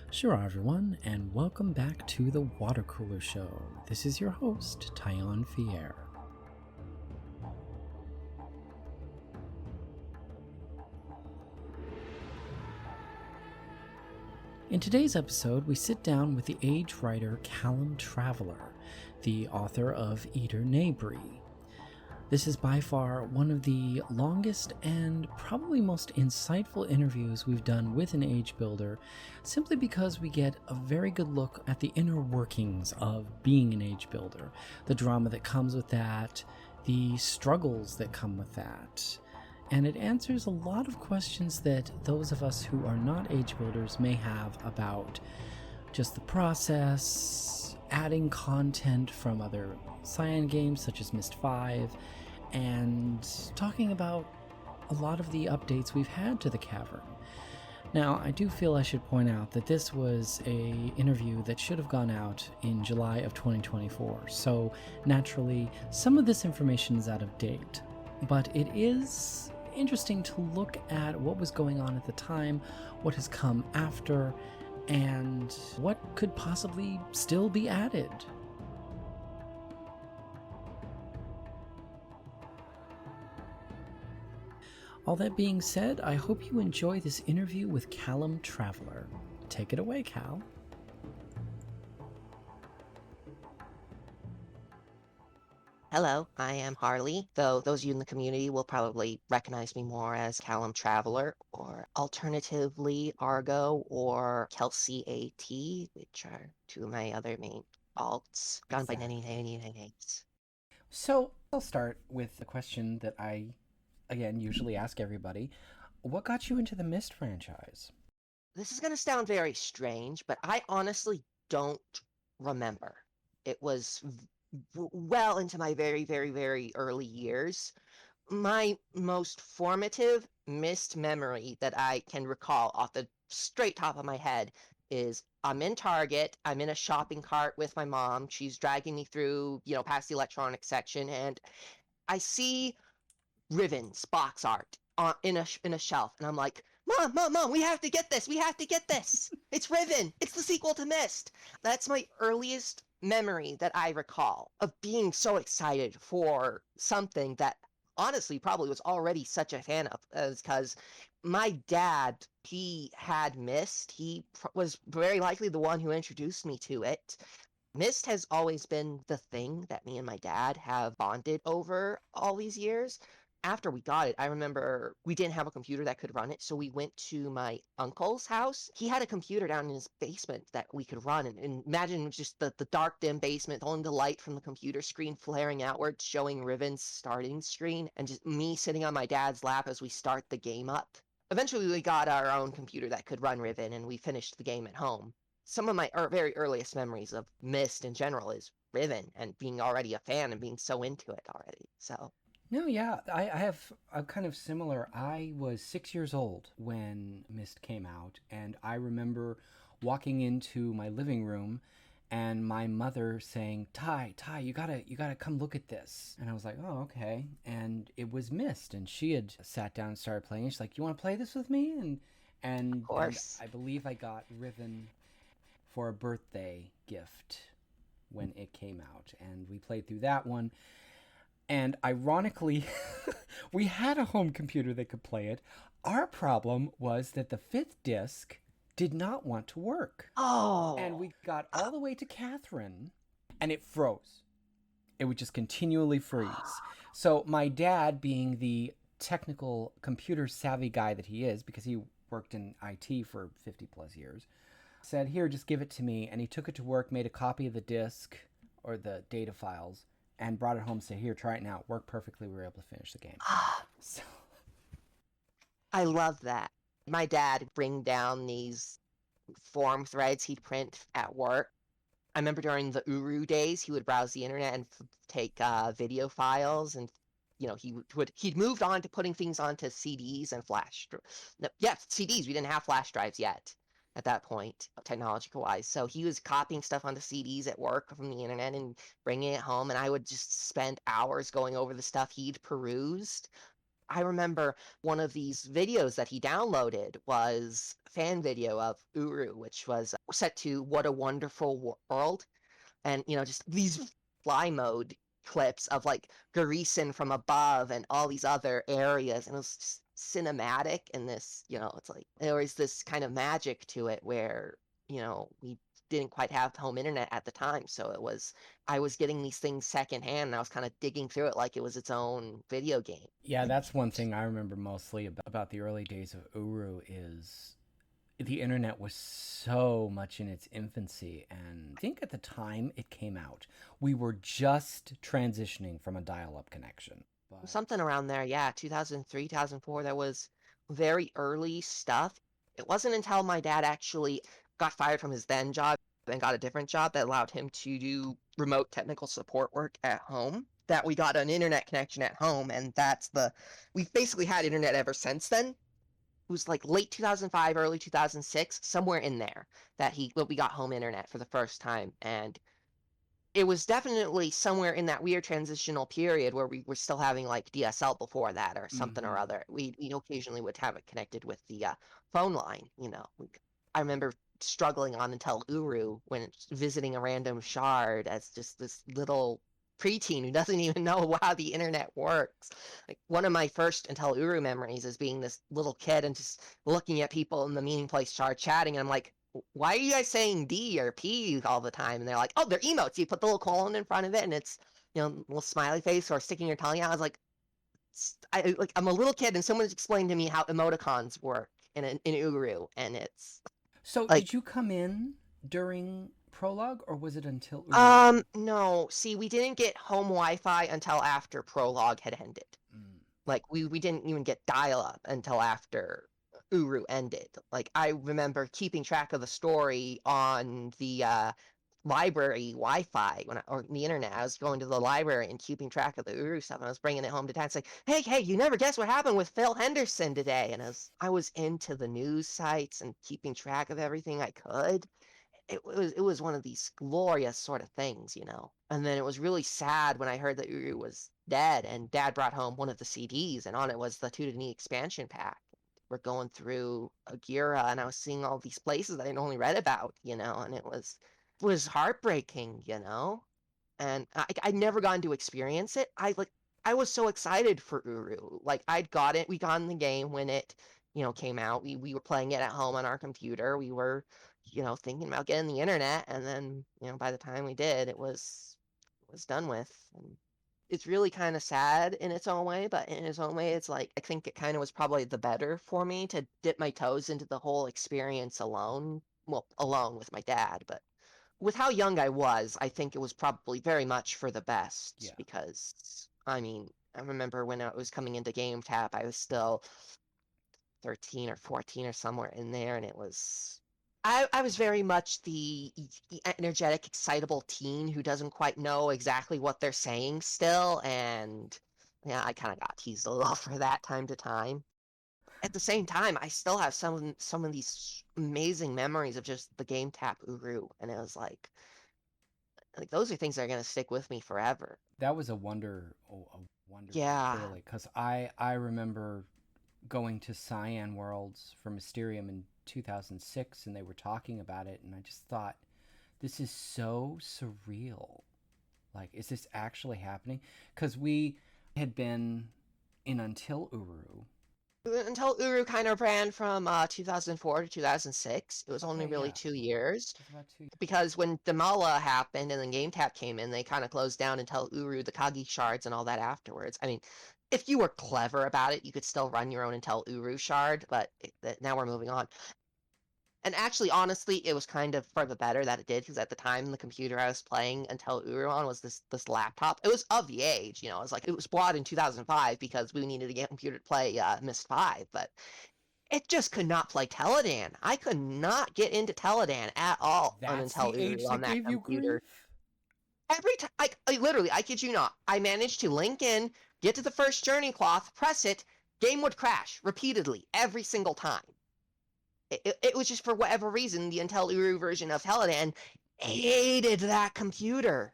Sure, everyone, and welcome back to the WaterCooler Show. This is your host, Tyion Feihr. In today's episode, we sit down with the age writer Calum Traveler, the author of Eder Naybree. This is by far one of the longest and probably most insightful interviews we've done with an age builder, simply because we get a very good look at the inner workings of being an age builder, the drama that comes with that, the struggles that come with that. And it answers a lot of questions that those of us who are not age builders may have about just the process, adding content from other C.C.N games such as Myst 5, and talking about a lot of the updates we've had to the cavern. Now, I do feel I should point out that this was an interview that should have gone out in July of 2024, so naturally some of this information is out of date, but it is interesting to look at what was going on at the time, what has come after, and what could possibly still be added. All that being said, I hope you enjoy this interview with Calum Traveler. Take it away, Cal. Hello, I am Harley, though those of you in the community will probably recognize me more as Calum Traveler, or alternatively Argo or Kelsey AT, which are two of my other main alts, gone by Exactly. 9998. So, I'll start with the question that I, again, usually ask everybody. What got you into the Myst franchise? This is going to sound very strange, but I honestly don't remember. It was well into my very, very, very early years. My most formative Myst memory that I can recall off the straight top of my head is I'm in Target, I'm in a shopping cart with my mom. She's dragging me through, past the electronics section, and I see Riven's box art in a shelf, and I'm like, Mom, we have to get this. We have to get this. It's Riven. It's the sequel to Myst. That's my earliest memory that I recall of being so excited for something that honestly probably was already such a fan of, because my dad, he had Myst. He was very likely the one who introduced me to it. Myst has always been the thing that me and my dad have bonded over all these years. After we got it, I remember we didn't have a computer that could run it, so we went to my uncle's house. He had a computer down in his basement that we could run, and imagine just the dark, dim basement, only the light from the computer screen flaring outward, showing Riven's starting screen, and just me sitting on my dad's lap as we start the game up. Eventually, we got our own computer that could run Riven, and we finished the game at home. Some of my very earliest memories of Myst in general is Riven and being already a fan and being so into it already. So No, yeah, I have a kind of similar. I was 6 years old when Myst came out, and I remember walking into my living room and my mother saying, Ty, you gotta come look at this. And I was like, oh, okay. And it was Myst, and she had sat down and started playing. She's like, you want to play this with me? And of and course. I believe I got Riven for a birthday gift when it came out, and we played through that one. And ironically, we had a home computer that could play it. Our problem was that the fifth disc did not want to work. And Oh, we got all the way to Catherine, and it froze. It would just continually freeze. So my dad, being the technical computer savvy guy that he is, because he worked in IT for 50 plus years, said, here, just give it to me. And he took it to work, made a copy of the disk or the data files, and brought it home and said, here, try it now. It worked perfectly. We were able to finish the game. So, I love that. My dad would bring down these form threads he'd print at work. I remember during the Uru days, he would browse the internet and take video files, and he'd moved on to putting things onto CDs and flash. No, yeah, CDs. We didn't have flash drives yet at that point, technological wise. So he was copying stuff onto CDs at work from the internet and bringing it home, and I would just spend hours going over the stuff he'd perused. I remember one of these videos that he downloaded was a fan video of Uru, which was set to What a Wonderful World. And, just these fly mode clips of like Garisin from above and all these other areas. And it was just cinematic. And this, it's like there was this kind of magic to it where, we didn't quite have home internet at the time. So I was getting these things secondhand and I was kind of digging through it like it was its own video game. Yeah, that's one thing I remember mostly about the early days of Uru is the internet was so much in its infancy. And I think at the time it came out, we were just transitioning from a dial-up connection. But Something around there, yeah, 2003, 2004, there was very early stuff. It wasn't until my dad actually got fired from his then job and got a different job that allowed him to do remote technical support work at home that we got an internet connection at home, and we've basically had internet ever since then. It was like late 2005, early 2006, somewhere in there we got home internet for the first time, and it was definitely somewhere in that weird transitional period where we were still having like DSL before that or something or other. We occasionally would have it connected with the phone line. I remember struggling on Intel Uru when visiting a random shard as just this little preteen who doesn't even know how the internet works. Like one of my first Intel Uru memories is being this little kid and just looking at people in the meeting place shard chatting, and I'm like, why are you guys saying D or P all the time? And they're like, oh, they're emotes. You put the little colon in front of it and it's, little smiley face or sticking your tongue out. I was like, I'm a little kid and someone's explained to me how emoticons work in Uru. And it's so, like, did you come in during Prologue, or was it until Uru? no, see, we didn't get home Wi-Fi until after Prologue had ended. Mm. Like we didn't even get dial-up until after Uru ended. Like I remember keeping track of the story on the library Wi-Fi or the internet. I was going to the library and keeping track of the Uru stuff. And I was bringing it home to dad, saying, "Hey, you never guess what happened with Phil Henderson today." And I was into the news sites and keeping track of everything I could. It was one of these glorious sort of things. And then it was really sad when I heard that Uru was dead, and Dad brought home one of the CDs, and on it was the Tudini expansion pack. We're going through Agira, and I was seeing all these places that I'd only read about, and it was heartbreaking. And I'd never gotten to experience it. I was so excited for Uru. Like we got in the game when it came out. We were playing it at home on our computer. We were thinking about getting the internet, and then by the time we did, it was done with. And it's really kind of sad in its own way, but in its own way, it's like I think it kind of was probably the better for me to dip my toes into the whole experience alone. Well, alone with my dad, but with how young I was, I think it was probably very much for the best Yeah. because, I mean, I remember when I was coming into Game Tap, I was still 13 or 14 or somewhere in there, and I was very much the energetic, excitable teen who doesn't quite know exactly what they're saying still, and yeah, I kind of got teased a little for that time to time. At the same time, I still have some of these amazing memories of just the Game Tap Uru, and it was like those are things that are gonna stick with me forever. That was a wonder Yeah. truly, because I remember going to Cyan Worlds for Mysterium in 2006, and they were talking about it, and I just thought, this is so surreal. Like, is this actually happening? Because we had been in Until Uru. Until Uru kind of ran from 2004 to 2006. It was only Okay, really yeah, 2 years. it was about 2 years. Because when Damala happened and then GameTap came in, they kind of closed down until Uru, the Kagi shards, and all that afterwards. I mean, if you were clever about it, you could still run your own Intel Uru shard, but now we're moving on. And actually, honestly, it was kind of for the better that it did, because at the time, the computer I was playing Intel Uru on was this laptop. It was of the age. It was bought in 2005 because we needed to get a computer to play Myst 5, but it just could not play Teledan. I could not get into Teledan at all on That's Intel the Uru age on that that gave you computer. grief? Every time, I literally, I kid you not, I managed to link in, get to the first journey cloth, press it, game would crash repeatedly every single time. It was just for whatever reason, the Intel Uru version of Teledan hated that computer.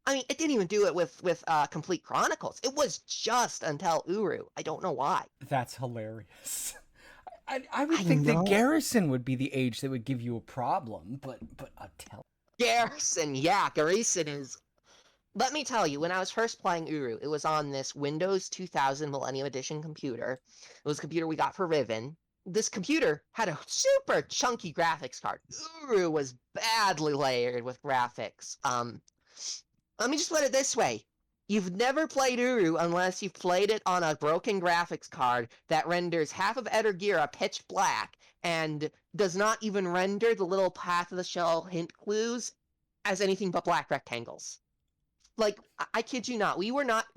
I mean, it didn't even do it with Complete Chronicles. It was just until Uru. I don't know why. That's hilarious. I would I think that know. Garrison would be the age that would give you a problem, but tell. Garrison, yeah, Garrison is. Let me tell you, when I was first playing Uru, it was on this Windows 2000 Millennium Edition computer. It was a computer we got for Riven. This computer had a super chunky graphics card. Uru was badly layered with graphics. Let me just put it this way. You've never played Uru unless you've played it on a broken graphics card that renders half of Eder pitch black and does not even render the little path of the shell hint clues as anything but black rectangles. Like, I kid you not, we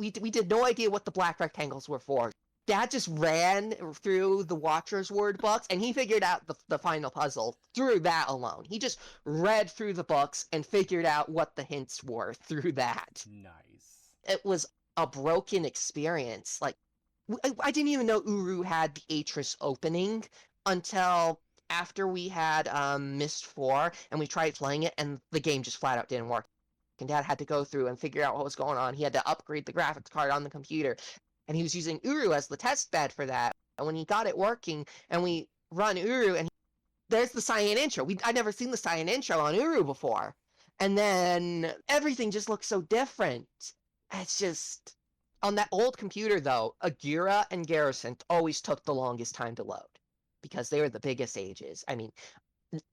did no idea what the black rectangles were for. Dad just ran through the Watcher's Word books, and he figured out the final puzzle through that alone. He just read through the books and figured out what the hints were through that. Nice. It was a broken experience. Like, I didn't even know Uru had the Atris opening until after we had Myst 4, and we tried playing it, and the game just flat out didn't work. And Dad had to go through and figure out what was going on. He had to upgrade the graphics card on the computer, and he was using Uru as the test bed for that. And when he got it working, and we run Uru, and there's the Cyan intro. I'd never seen the Cyan intro on Uru before, and then everything just looks so different. It's just on that old computer though. Agira and Garrison always took the longest time to load because they were the biggest ages. I mean,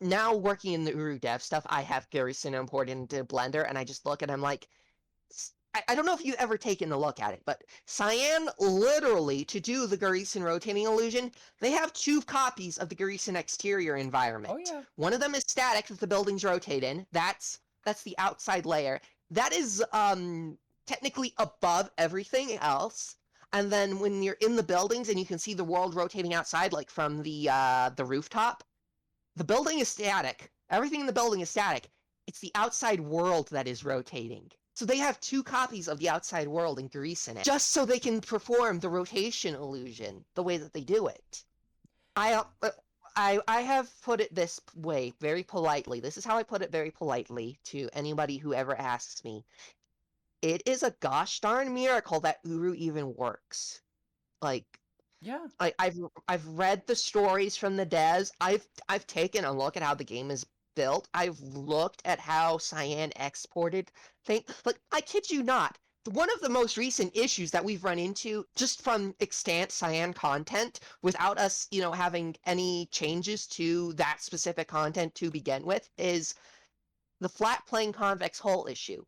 now working in the Uru dev stuff, I have Garrison imported into Blender, and I just look and I'm like, I don't know if you've ever taken a look at it, but Cyan literally, to do the Garrison rotating illusion, they have 2 copies of the Garrison exterior environment. Oh yeah. One of them is static that the buildings rotate in. That's the outside layer. That is technically above everything else. And then when you're in the buildings and you can see the world rotating outside, like from the rooftop, the building is static. Everything in the building is static. It's the outside world that is rotating. So they have 2 copies of the outside world in Greece in it, just so they can perform the rotation illusion the way that they do it. I have put it this way, very politely. This is how I put it very politely to anybody who ever asks me. It is a gosh darn miracle that Uru even works. Like, Yeah. I've read the stories from the devs. I've taken a look at how the game is built. I've looked at how Cyan exported things. Like, I kid you not, one of the most recent issues that we've run into just from extant Cyan content without us, having any changes to that specific content to begin with is the flat plane convex hull issue.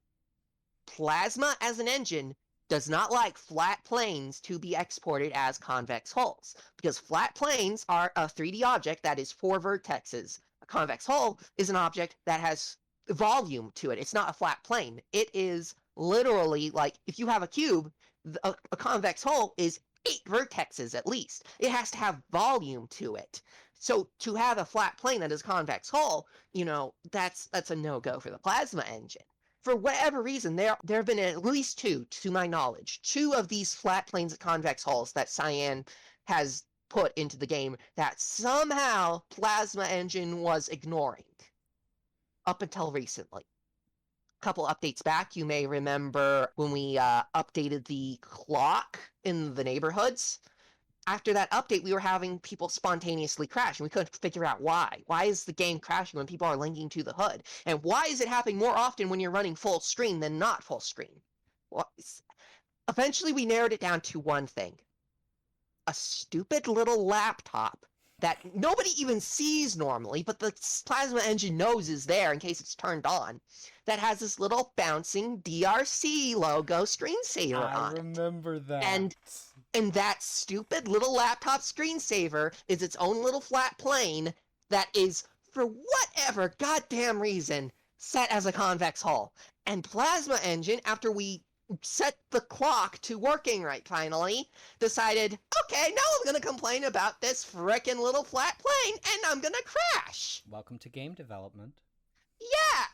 Plasma as an engine does not like flat planes to be exported as convex hulls, because flat planes are a 3D object that is 4 vertexes. A convex hull is an object that has volume to it. It's not a flat plane. It is literally like, if you have a cube, a convex hull is 8 vertexes at least. It has to have volume to it. So to have a flat plane that is convex hull, that's a no-go for the plasma engine. For whatever reason, there have been at least 2, to my knowledge, 2 of these flat planes of convex hulls that Cyan has put into the game that somehow Plasma Engine was ignoring up until recently. A couple updates back, you may remember when we updated the clock in the neighborhoods. After that update, we were having people spontaneously crash, and we couldn't figure out why. Why is the game crashing when people are linking to the hood? And why is it happening more often when you're running full screen than not full screen? Well, eventually we narrowed it down to one thing. A stupid little laptop that nobody even sees normally, but the Plasma Engine knows is there in case it's turned on, that has this little bouncing DRC logo screensaver on it. I remember that. And that stupid little laptop screensaver is its own little flat plane that is, for whatever goddamn reason, set as a convex hull. And Plasma Engine, after we set the clock to working right finally, decided, okay, now I'm going to complain about this frickin' little flat plane, and I'm going to crash. Welcome to game development. Yeah,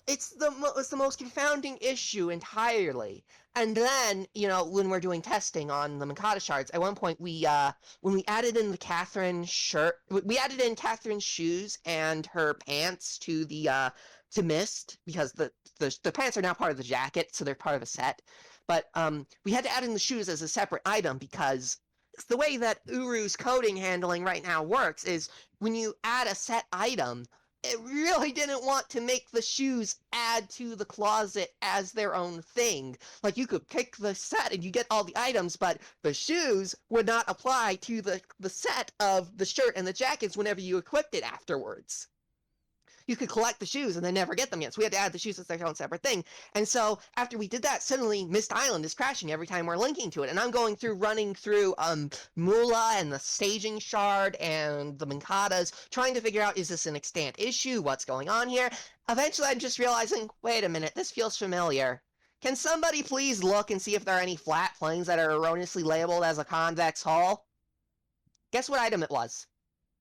it's the most confounding issue entirely. And then, when we're doing testing on the Mikado shards, at one point when we added in the Catherine shirt, we added in Catherine's shoes and her pants to the to Mist because the pants are now part of the jacket, so they're part of a set. But we had to add in the shoes as a separate item because the way that Uru's coding handling right now works is when you add a set item, it really didn't want to make the shoes add to the closet as their own thing. Like you could pick the set and you get all the items, but the shoes would not apply to the set of the shirt and the jackets whenever you equipped it afterwards. You could collect the shoes and then never get them yet. So we had to add the shoes as their own separate thing. And so after we did that, suddenly Mist Island is crashing every time we're linking to it. And I'm running through Mula and the staging shard and the Mankatas, trying to figure out, is this an extant issue? What's going on here? Eventually I'm just realizing, wait a minute, this feels familiar. Can somebody please look and see if there are any flat planes that are erroneously labeled as a convex hull? Guess what item it was?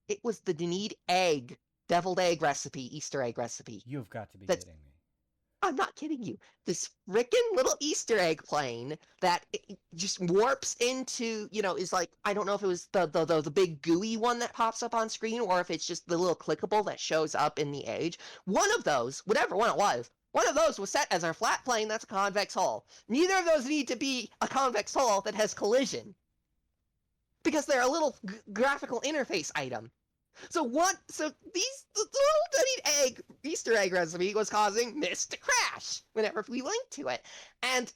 It was the Denid egg. Deviled egg recipe, Easter egg recipe. You've got to be kidding me. I'm not kidding you. This frickin' little Easter egg plane that just warps into, is like, I don't know if it was the big gooey one that pops up on screen or if it's just the little clickable that shows up in the age. One of those, whatever one it was, one of those was set as our flat plane that's a convex hull. Neither of those need to be a convex hull that has collision. Because they're a little graphical interface item. So the little Denid egg Easter egg recipe was causing Mist to crash whenever we linked to it. And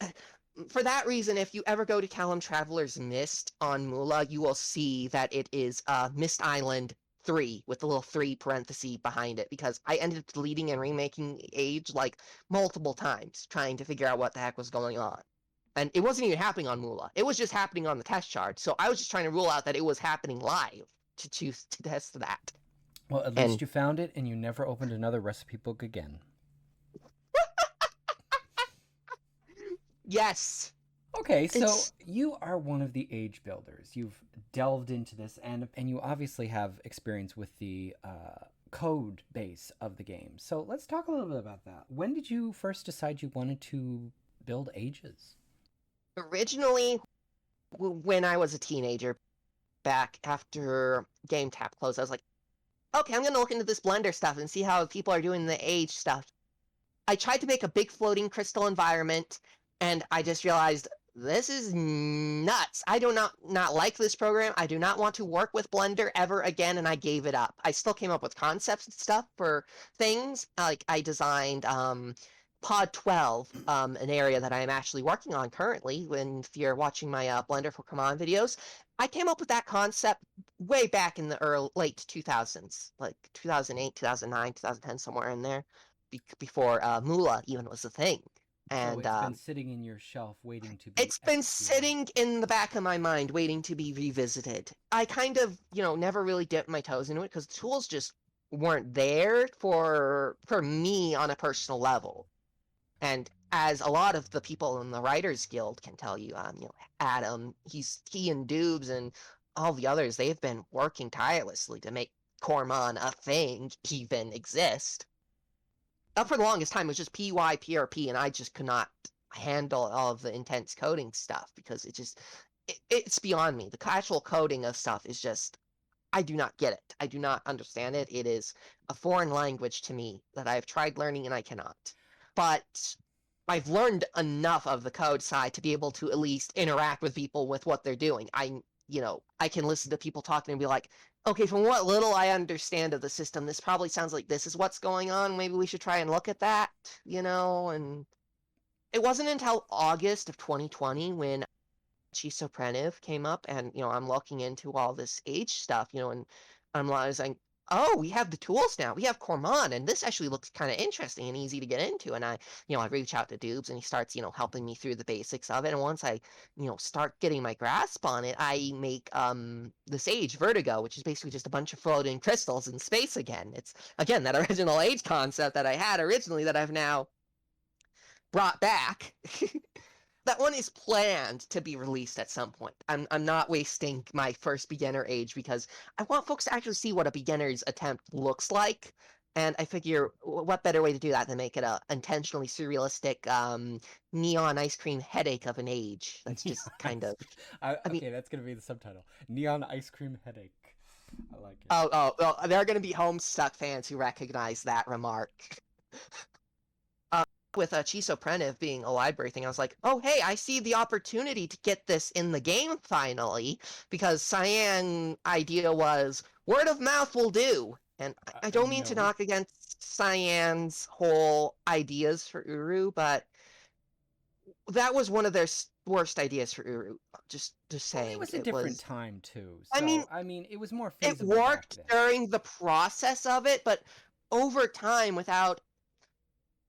for that reason, if you ever go to Calum Traveler's Mist on Mula, you will see that it is Mist Island 3 with the little 3 parenthesis behind it, because I ended up deleting and remaking Age like multiple times trying to figure out what the heck was going on. And it wasn't even happening on Mula. It was just happening on the test chart. So I was just trying to rule out that it was happening live to choose to test that. Well, at least you found it and you never opened another recipe book again. Yes. Okay, so you are one of the age builders. You've delved into this, and you obviously have experience with the code base of the game. So let's talk a little bit about that. When did you first decide you wanted to build ages? Originally, when I was a teenager, back after GameTap closed, I was like, okay, I'm going to look into this Blender stuff and see how people are doing the age stuff. I tried to make a big floating crystal environment, and I just realized this is nuts. I do not like this program. I do not want to work with Blender ever again, and I gave it up. I still came up with concepts and stuff for things. Like I designed Pod 12, an area that I am actually working on currently. When if you're watching my Blender for Command videos, I came up with that concept way back in the late 2000s, like 2008, 2009, 2010, somewhere in there, before Mula even was a thing. And it's been sitting in your shelf waiting to be It's been sitting in the back of my mind waiting to be revisited. I kind of, never really dipped my toes into it because the tools just weren't there for me on a personal level. And as a lot of the people in the Writers Guild can tell you, Adam, he and Doobs and all the others, they've been working tirelessly to make Cormon a thing even exist. For the longest time, it was just PYPRP, and I just could not handle all of the intense coding stuff because it's beyond me. The actual coding of stuff is just, I do not get it. I do not understand it. It is a foreign language to me that I've tried learning and I cannot. But I've learned enough of the code side to be able to at least interact with people with what they're doing. I can listen to people talking and be like, okay, from what little I understand of the system, this probably sounds like this is what's going on. Maybe we should try and look at that, and it wasn't until August of 2020 when Chisopreniv came up and, I'm looking into all this age stuff, and I was like, oh, we have the tools now. We have Cormon, and this actually looks kind of interesting and easy to get into. And I reach out to Doobs, and he starts, helping me through the basics of it. And once I, start getting my grasp on it, I make this Age Vertigo, which is basically just a bunch of floating crystals in space again. It's, again, that original Age concept that I had originally that I've now brought back. That one is planned to be released at some point. I'm not wasting my first beginner Age because I want folks to actually see what a beginner's attempt looks like. And I figure what better way to do that than make it a intentionally surrealistic neon ice cream headache of an Age. That's just kind of... I mean, that's going to be the subtitle. Neon ice cream headache. I like it. Oh, well, there are going to be Homestuck fans who recognize that remark. With Chiso Preniv being a library thing, I was like, oh, hey, I see the opportunity to get this in the game finally, because C.S.N. idea was word of mouth will do. And I don't mean to No. knock against C.S.N.'s whole ideas for Uru, but that was one of their worst ideas for Uru. Just Well, saying. it was a It different was. time too. I mean, So, I mean, it was more it feasible back worked then. during the process of it, but over time, without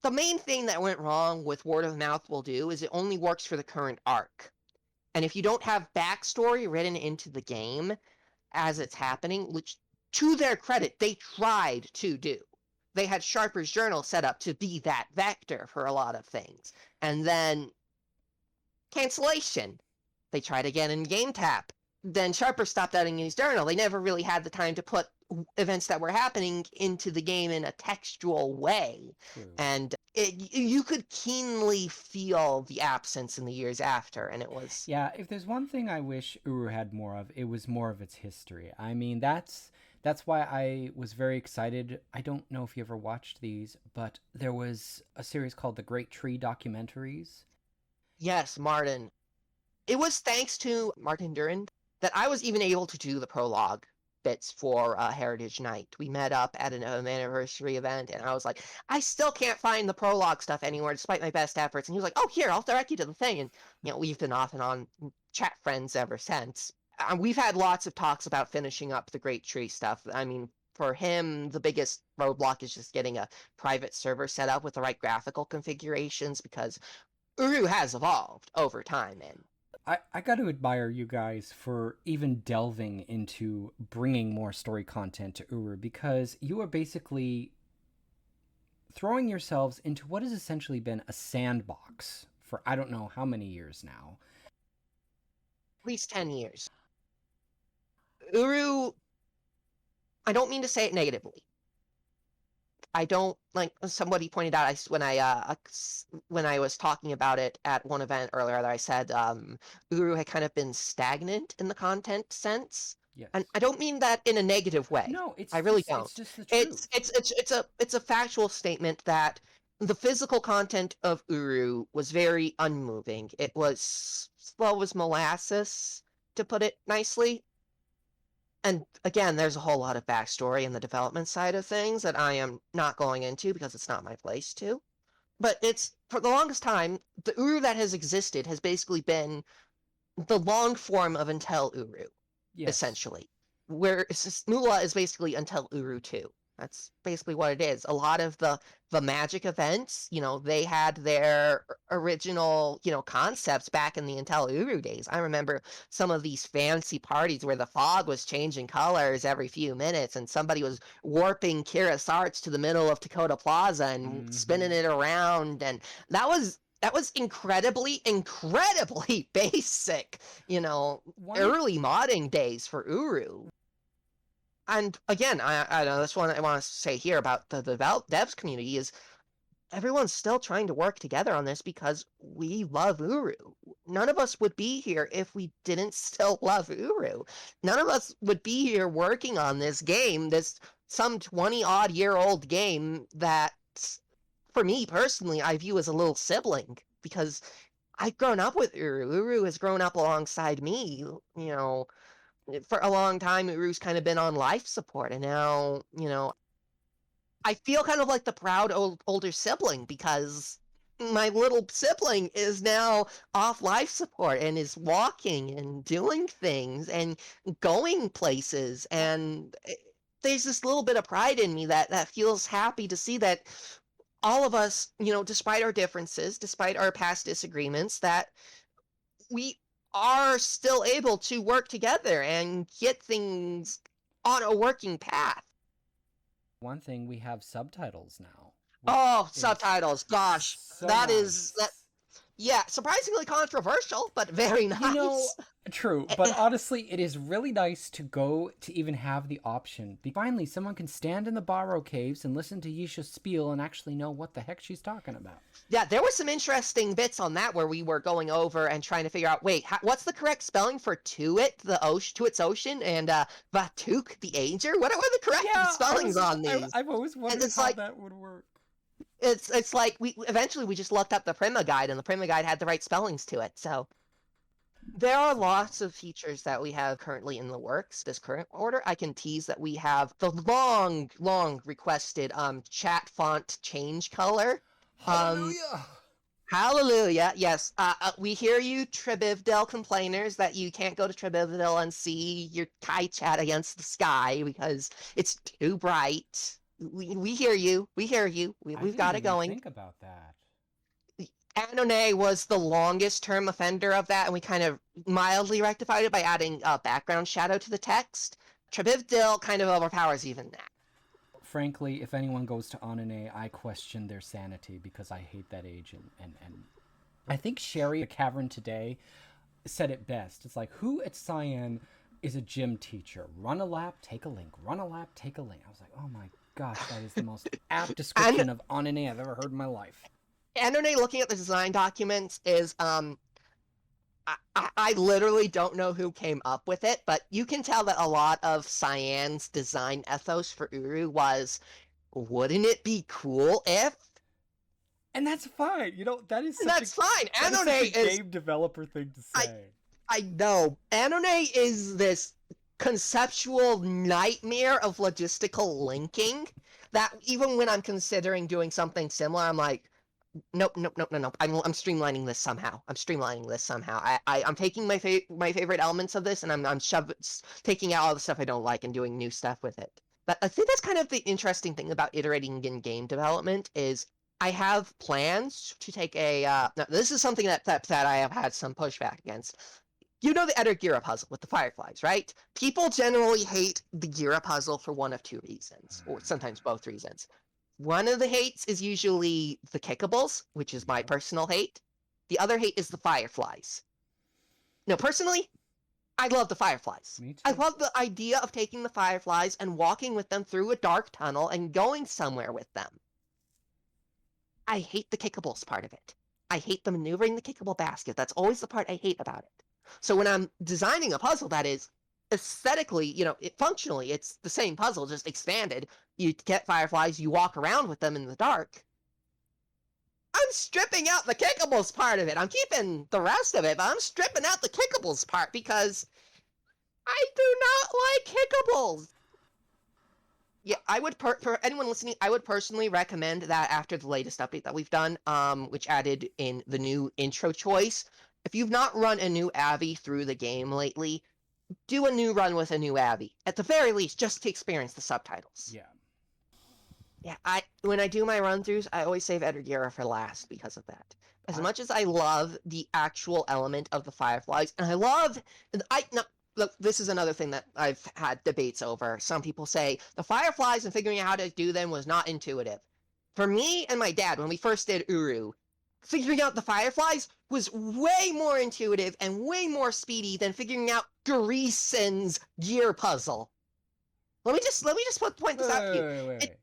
the main thing that went wrong with word of mouth will do is it only works for the current arc. And if you don't have backstory written into the game as it's happening, which to their credit, they tried to do. They had Sharper's Journal set up to be that vector for a lot of things. And then cancellation. They tried again in Game Tap. Then Sharper stopped adding his journal. They never really had the time to put events that were happening into the game in a textual way. True. And you could keenly feel the absence in the years after, and it was... Yeah, if there's one thing I wish Uru had more of, it was more of its history. I mean, that's why I was very excited. I don't know if you ever watched these, but there was a series called The Great Tree Documentaries. Yes, Martin. It was thanks to Martin Durand that I was even able to do the prologue bits for Heritage Night. We met up at an anniversary event, and I was like, I still can't find the prologue stuff anywhere despite my best efforts. And he was like, oh, here, I'll direct you to the thing. And, we've been off and on chat friends ever since. We've had lots of talks about finishing up the Great Tree stuff. I mean, for him, the biggest roadblock is just getting a private server set up with the right graphical configurations, because Uru has evolved over time, and I got to admire you guys for even delving into bringing more story content to Uru, because you are basically throwing yourselves into what has essentially been a sandbox for I don't know how many years now. at least 10 years. Uru, I don't mean to say it negatively. I don't, like somebody pointed out when I was talking about it at one event earlier, that I said Uru had kind of been stagnant in the content sense. Yes. And I don't mean that in a negative way. No, I really don't. It's just the truth. It's a factual statement that the physical content of Uru was very unmoving. It was slow as molasses, to put it nicely. And again, there's a whole lot of backstory in the development side of things that I am not going into because it's not my place to. But it's, for the longest time, the Uru that has existed has basically been the long form of Until Uru, Yes. essentially. Where Nula is basically Until Uru 2. That's basically what it is. A lot of the magic events, they had their original, concepts back in the Until Uru days. I remember some of these fancy parties where the fog was changing colors every few minutes, and somebody was warping Kira's Arts to the middle of Dakota Plaza and spinning it around, and that was incredibly basic, early modding days for Uru. And again, I know this one I want to say here about the devs community is everyone's still trying to work together on this because we love Uru. None of us would be here if we didn't still love Uru. None of us would be here working on this game, this some 20-odd year old game that, for me personally, I view as a little sibling, because I've grown up with Uru. Uru has grown up alongside me, for a long time. Uru's kind of been on life support, and now, I feel kind of like the proud older sibling, because my little sibling is now off life support and is walking and doing things and going places, and there's this little bit of pride in me that feels happy to see that all of us, despite our differences, despite our past disagreements, that we are still able to work together and get things on a working path. One thing, we have subtitles now. Oh, subtitles. Gosh, so that nice. is that. Yeah, surprisingly controversial, but very nice. True, but honestly, it is really nice to go to even have the option. Finally, someone can stand in the Barrow Caves and listen to Yisha spiel and actually know what the heck she's talking about. Yeah, there were some interesting bits on that where we were going over and trying to figure out, wait, what's the correct spelling for Tuit, the ocean, Tuit's ocean, and Vatuk, the Anger? What are the correct spellings on these? I've always wondered how that would work. It's like we eventually just looked up the Prima Guide, and the Prima Guide had the right spellings to it. So there are lots of features that we have currently in the works. This current order, I can tease that we have the long requested chat font change color. Hallelujah! Hallelujah. Yes. We hear you, Tribivdel complainers, that you can't go to Tribivdel and see your Kai chat against the sky because it's too bright. We hear you. We hear you. We've got it going. Think about that. Annonay was the longest term offender of that, and we kind of mildly rectified it by adding background shadow to the text. Tribivdil kind of overpowers even that. Frankly, if anyone goes to Anane, I question their sanity because I hate that age. And I think Sherry, the Cavern today, said it best. It's like, who at C.C.N. is a gym teacher? Run a lap, take a link. Run a lap, take a link. I was like, oh my gosh, that is the most apt description of Anane I've ever heard in my life. Annonay, looking at the design documents, is I literally don't know who came up with it, but you can tell that a lot of C.C.N.'s design ethos for Uru was, wouldn't it be cool if? And that's fine. You know, that is That's fine. Annonay is a game developer thing to say. I know. Annonay is this conceptual nightmare of logistical linking that even when I'm considering doing something similar, I'm like, nope. I'm streamlining this somehow. I'm taking my favorite elements of this, and I'm taking out all the stuff I don't like and doing new stuff with it. But I think that's kind of the interesting thing about iterating in game development is I have plans to take a. Now this is something that I have had some pushback against. You know the Eder Gira puzzle with the fireflies, right? People generally hate the Gira puzzle for one of two reasons, or sometimes both reasons. One of the hates is usually the kickables, which is my personal hate. The other hate is the fireflies. Now, personally, I love the fireflies. Me too. I love the idea of taking the fireflies and walking with them through a dark tunnel and going somewhere with them. I hate the kickables part of it. I hate the maneuvering the kickable basket. That's always the part I hate about it. So when I'm designing a puzzle that is aesthetically, functionally, it's the same puzzle, just expanded. You get fireflies, you walk around with them in the dark. I'm stripping out the kickables part of it. I'm keeping the rest of it, but I'm stripping out the kickables part because I do not like kickables. Yeah, I would, for anyone listening, I would personally recommend that after the latest update that we've done, which added in the new intro choice, if you've not run a new Avi through the game lately, do a new run with a new Avi. At the very least, just to experience the subtitles. Yeah. Yeah, when I do my run-throughs, I always save Eder Gira for last because of that. As much as I love the actual element of the fireflies, and look, this is another thing that I've had debates over. Some people say the fireflies and figuring out how to do them was not intuitive. For me and my dad, when we first did Uru, figuring out the fireflies was way more intuitive and way more speedy than figuring out Greason's gear puzzle. Let me just point this out to you. Wait.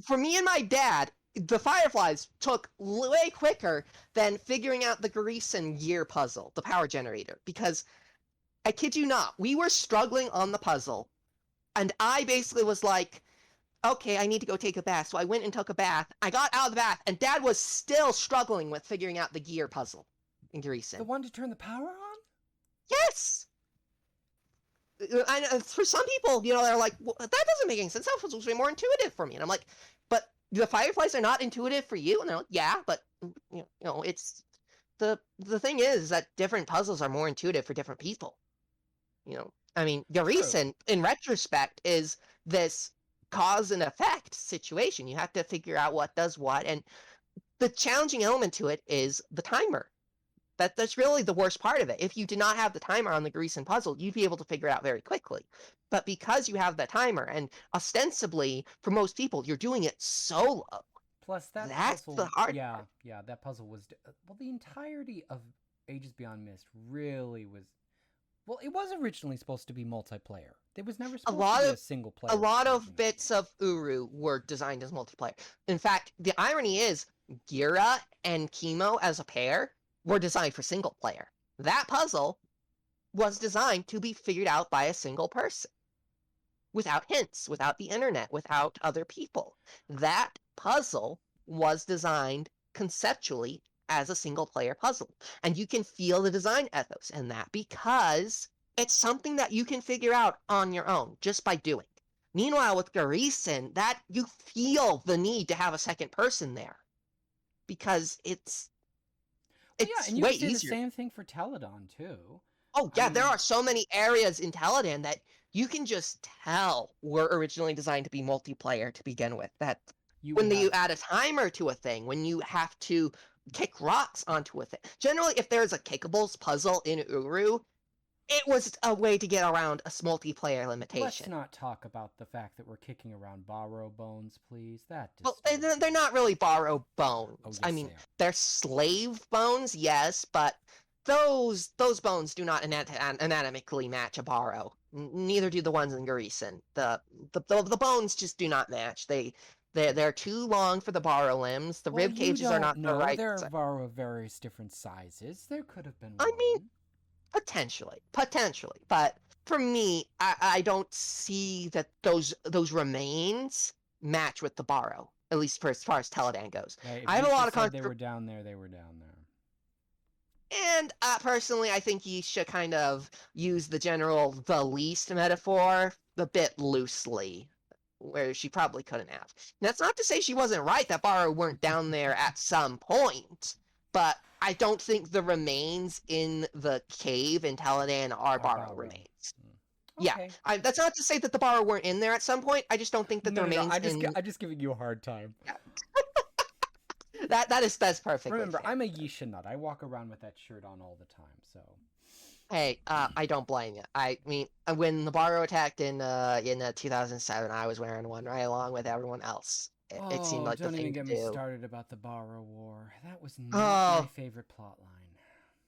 For me and my dad, the fireflies took way quicker than figuring out the Greason gear puzzle, the power generator, because I kid you not, we were struggling on the puzzle, and I basically was like, okay, I need to go take a bath. So I went and took a bath. I got out of the bath, and Dad was still struggling with figuring out the gear puzzle in Greason. The one to turn the power on? Yes! And for some people, they're like, well, that doesn't make any sense. That was way more intuitive for me. And I'm like, but the fireflies are not intuitive for you? And they're like, yeah, but, it's... The thing is that different puzzles are more intuitive for different people. Greason, in retrospect, is this cause and effect situation. You have to figure out what does what, and the challenging element to it is the timer. That's really the worst part of it. If you did not have the timer on the Greason puzzle, you'd be able to figure it out very quickly. But because you have the timer, and ostensibly, for most people, you're doing it solo. Plus, that's puzzle, the hard part. Yeah, that puzzle was... Well, the entirety of Ages Beyond Mist really was... Well, it was originally supposed to be multiplayer. It was never supposed to be a single player. A lot of bits of Uru were designed as multiplayer. In fact, the irony is, Gira and Chemo as a pair were designed for single player. That puzzle was designed to be figured out by a single person. Without hints, without the internet, without other people. That puzzle was designed conceptually as a single-player puzzle. And you can feel the design ethos in that because it's something that you can figure out on your own just by doing. Meanwhile, with Garrison, that you feel the need to have a second person there because it's Well, yeah, and you way could say the easier. same thing for Teledon too. Oh I yeah, there mean, are so many areas in Teledan that you can just tell were originally designed to be multiplayer to begin with. That you would when you have. add a timer to a thing, when you have to kick rocks onto a thing. Generally, if there's a kickables puzzle in Uru, it was a way to get around a multiplayer Let's limitation. not talk about the fact that we're kicking around borrow bones, please. That Well, disturbs they're me. not really borrow bones. Oh, I yes, mean, they are. they're slave bones, yes, but those bones do not anatomically match a borrow. Neither do the ones in Garrison. The bones just do not match. They're too long for the borrow limbs. The Well, rib you cages are don't not the know. right There size. are of various different sizes. There could have been I mean, one. potentially, but for me, I don't see that those remains match with the borrow. At least for as far as Teledan goes. Hey, if I have a Yisha lot of said they were down there, they were down there. And personally, I think you should kind of use the least metaphor a bit loosely, where she probably couldn't have. And that's not to say she wasn't right that Borrow weren't down there at some point, but I don't think the remains in the cave in Teledan are Borrow Borrow. remains. Okay. Yeah, that's not to say that the Borrow weren't in there at some point. I just don't think that the No. remains I'm just giving you a hard time. that's perfectly Remember, fair. I'm a Yisha nut. I walk around with that shirt on all the time, so. Hey, I don't blame you. I mean, when the Borrow attacked in 2007, I was wearing one right along with everyone else. It seemed like the don't even thing to get me do. started about the Borrow War. That was not my Oh, favorite plot line.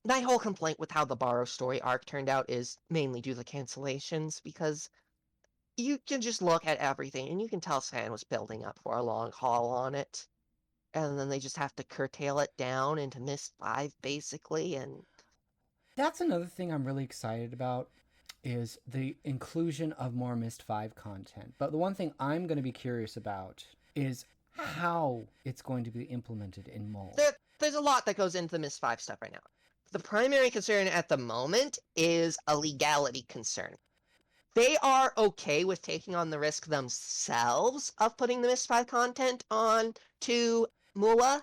my whole complaint with how the Borrow story arc turned out is mainly due to the cancellations, because you can just look at everything and you can tell C.C.N was building up for a long haul on it. And then they just have to curtail it down into Mist 5, basically, and That's another thing I'm really excited about is the inclusion of more Mist 5 content. But the one thing I'm going to be curious about is how it's going to be implemented in Mole. there's a lot that goes into the Mist 5 stuff right now. The primary concern at the moment is a legality concern. They are okay with taking on the risk themselves of putting the Mist 5 content on to Mula.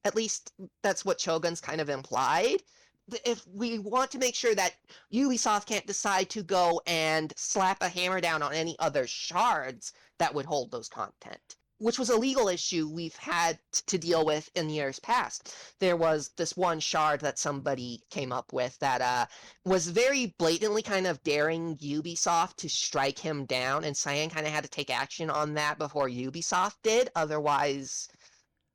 At least that's what Shogun's kind of implied. If we want to make sure that Ubisoft can't decide to go and slap a hammer down on any other shards that would hold those content, which was a legal issue we've had to deal with in years past. There was this one shard that somebody came up with that was very blatantly kind of daring Ubisoft to strike him down, and C.C.N kind of had to take action on that before Ubisoft did. Otherwise,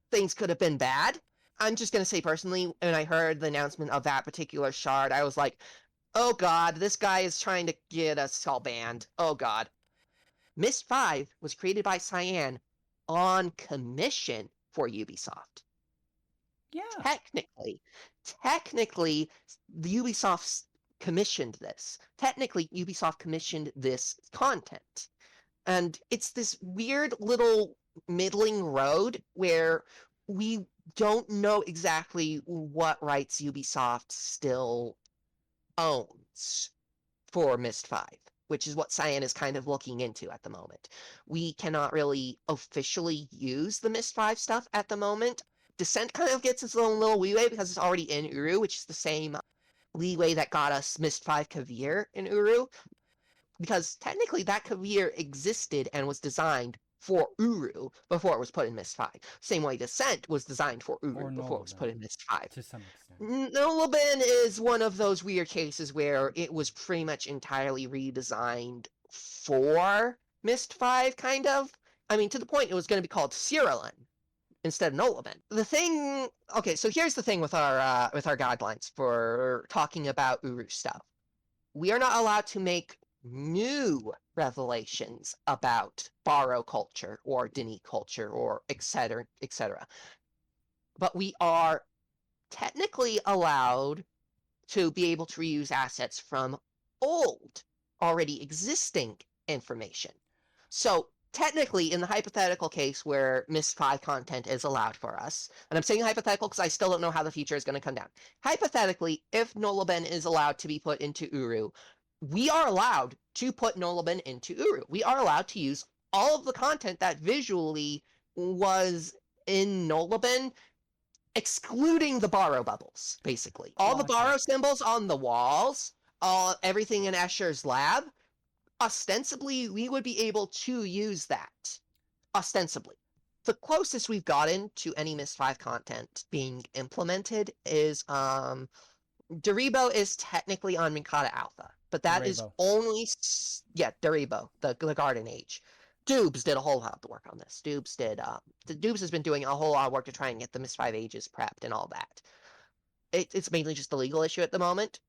things could have been bad. I'm just going to say personally, when I heard the announcement of that particular shard, I was like, oh god, this guy is trying to get us all banned. Oh god. Mist 5 was created by C.C.N on commission for Ubisoft. Yeah. Technically, the Ubisoft commissioned this. Technically, Ubisoft commissioned this content. And it's this weird little middling road where we don't know exactly what rights Ubisoft still owns for Mist 5, which is what C.C.N is kind of looking into at the moment. We cannot really officially use the Mist 5 stuff at the moment. Descent kind of gets its own little leeway because it's already in Uru, which is the same leeway that got us Mist 5 Kavir in Uru. Because technically that Kavir existed and was designed for Uru before it was put in Mist 5. Same way Descent was designed for Uru before it was put in Mist 5. To some extent. Nolabin is one of those weird cases where it was pretty much entirely redesigned for Mist 5, kind of. I mean, to the point it was going to be called Cyrillin instead of Nolabin. Okay, so here's the thing with our guidelines for talking about Uru stuff. We are not allowed to make new revelations about Borrow culture or Dini culture or etc., etc. But we are technically allowed to be able to reuse assets from old, already existing information. So technically, in the hypothetical case where Mist 5 content is allowed for us, and I'm saying hypothetical because I still don't know how the future is going to come down. Hypothetically, if Noloben is allowed to be put into Uru, we are allowed to put Noloben into Uru. We are allowed to use all of the content that visually was in Noloben, excluding the borrow bubbles, basically. All the borrow symbols on the walls, everything in Escher's lab, ostensibly, we would be able to use that. Ostensibly. The closest we've gotten to any Mist 5 content being implemented is, Daribo is technically on Mikata Alpha, but that is Daribo. only, Daribo, the Garden Age. Dubes did a whole lot of work on this. Dubes has been doing a whole lot of work to try and get the Mist 5 ages prepped and all that. It's mainly just a legal issue at the moment.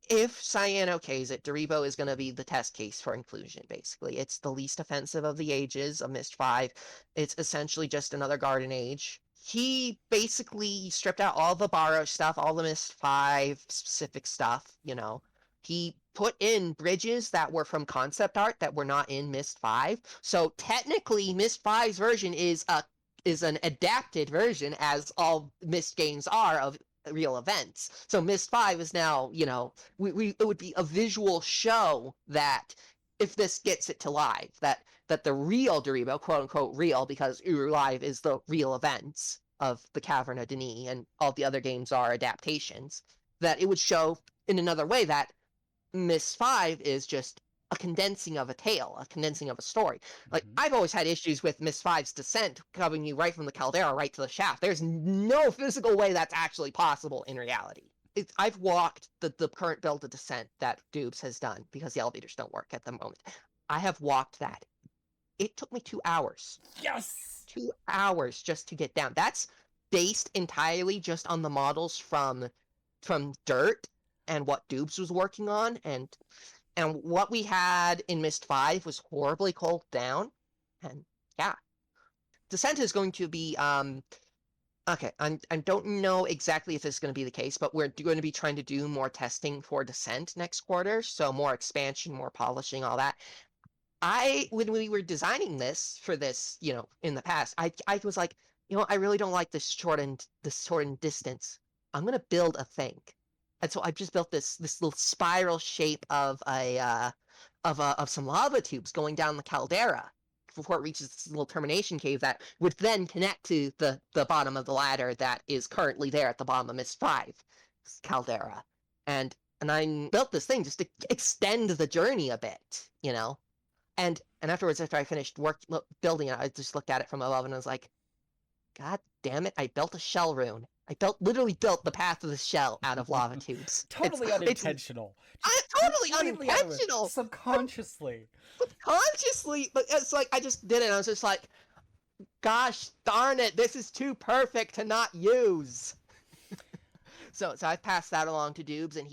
If C.C.N okays it, Daribo is going to be the test case for inclusion, basically. It's the least offensive of the ages of Mist 5. It's essentially just another Garden Age. He basically stripped out all the borrow stuff, all the Mist 5 specific stuff, He put in bridges that were from concept art that were not in Mist 5. So technically, Mist 5's version is an adapted version, as all Mist games are, of real events. So Mist 5 is now, it would be a visual show that if this gets it to live, that the real Daribo, quote unquote real, because Uru Live is the real events of the Cavern of Denis and all the other games are adaptations, that it would show in another way that Mist 5 is just a condensing of a tale, a condensing of a story. Like, I've always had issues with Mist 5's descent coming you right from the caldera right to the shaft. There's no physical way that's actually possible in reality. I've walked the current build of Descent that Dubes has done, because the elevators don't work at the moment. I have walked that. It took me 2 hours. Yes! 2 hours just to get down. That's based entirely just on the models from Dirt and what Dubes was working on, and what we had in Mist 5 was horribly cold down. And yeah. Descent is going to be, okay, I don't know exactly if this is going to be the case, but we're going to be trying to do more testing for Descent next quarter, so more expansion, more polishing, all that. When we were designing this for this, in the past, I was like, I really don't like this shortened distance. I'm going to build a thing. And so I've just built this little spiral shape of some lava tubes going down the caldera before it reaches this little termination cave that would then connect to the bottom of the ladder that is currently there at the bottom of Mist 5 caldera. And I built this thing just to extend the journey a bit, And afterwards, after I finished building it, I just looked at it from above and I was like, God damn it, I built a shell rune. I literally built the path of the shell out of lava tubes. Totally unintentional. Totally unintentional. Subconsciously. Subconsciously, but it's like I just did it. And I was just like, gosh darn it, this is too perfect to not use. So I passed that along to Dubes, and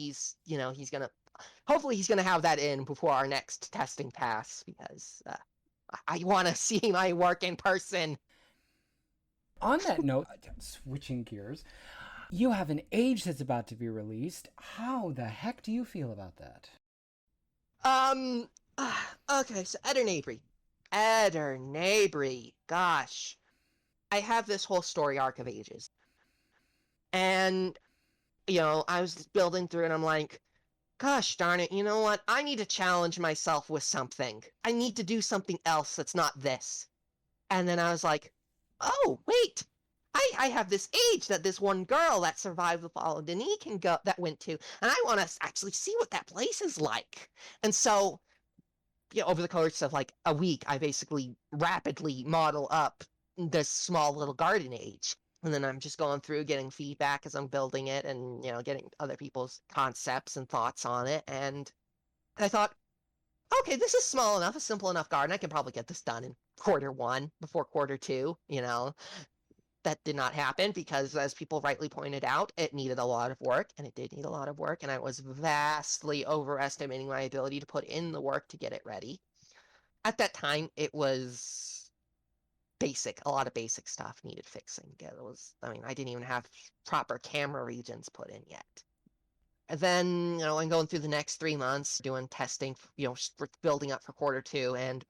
hopefully he's gonna have that in before our next testing pass, because I want to see my work in person. On that note, switching gears, you have an age that's about to be released. How the heck do you feel about that? Okay, so Eder Naybree, gosh. I have this whole story arc of ages. And, I was building through and I'm like, gosh darn it, you know what? I need to challenge myself with something. I need to do something else that's not this. And then I was like, oh, wait, I have this age that this one girl that survived the fall of Denis went to, and I want to actually see what that place is like. And so, over the course of like a week, I basically rapidly model up this small little garden age. And then I'm just going through getting feedback as I'm building it and, getting other people's concepts and thoughts on it. And I thought, okay, this is small enough, a simple enough garden. I can probably get this done in quarter 1 before quarter 2, That did not happen because, as people rightly pointed out, it needed a lot of work, and it did need a lot of work, and I was vastly overestimating my ability to put in the work to get it ready. At that time, it was basic. A lot of basic stuff needed fixing. I didn't even have proper camera regions put in yet. And then, I'm going through the next 3 months doing testing, building up for quarter 2, and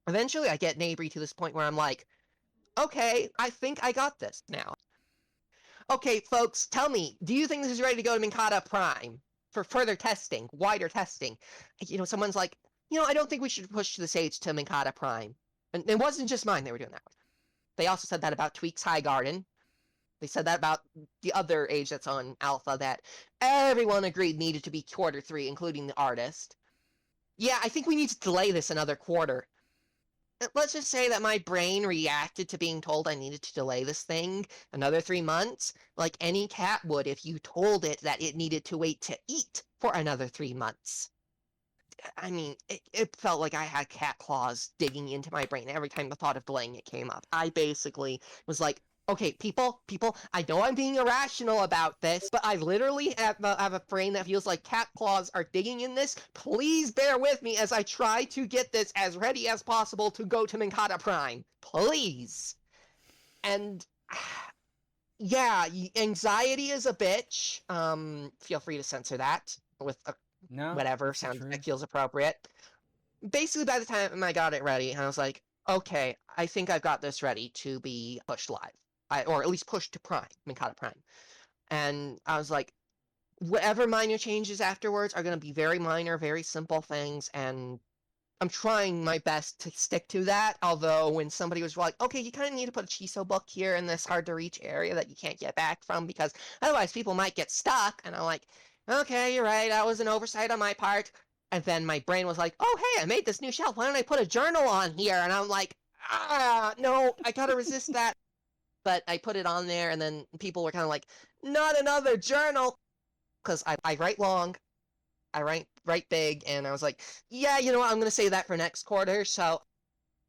Eventually, I get Naybree to this point where I'm like, okay, I think I got this now. Okay, folks, tell me, do you think this is ready to go to Minkata Prime for further testing, wider testing? Someone's like, I don't think we should push the Sage to Minkata Prime. And it wasn't just mine they were doing that with. They also said that about Tweak's High Garden. They said that about the other age that's on Alpha that everyone agreed needed to be quarter 3, including the artist. Yeah, I think we need to delay this another quarter. Let's just say that my brain reacted to being told I needed to delay this thing another 3 months, like any cat would if you told it that it needed to wait to eat for another 3 months. I mean, it felt like I had cat claws digging into my brain every time the thought of delaying it came up. I basically was like, okay, people, I know I'm being irrational about this, but I literally have a brain that feels like cat claws are digging in this. Please bear with me as I try to get this as ready as possible to go to Minkata Prime. Please. And yeah, anxiety is a bitch. Feel free to censor that with whatever sound effect feels appropriate. Basically, by the time I got it ready, I was like, okay, I think I've got this ready to be pushed live. Or at least pushed to Prime, Minkata Prime. And I was like, whatever minor changes afterwards are going to be very minor, very simple things, and I'm trying my best to stick to that, although when somebody was like, okay, you kind of need to put a Chiso book here in this hard-to-reach area that you can't get back from, because otherwise people might get stuck, and I'm like, okay, you're right, that was an oversight on my part. And then my brain was like, oh, hey, I made this new shelf, why don't I put a journal on here? And I'm like, no, I gotta resist that. But I put it on there, and then people were kind of like, not another journal, because I write long, I write big, and I was like, yeah, you know what, I'm going to say that for next quarter. So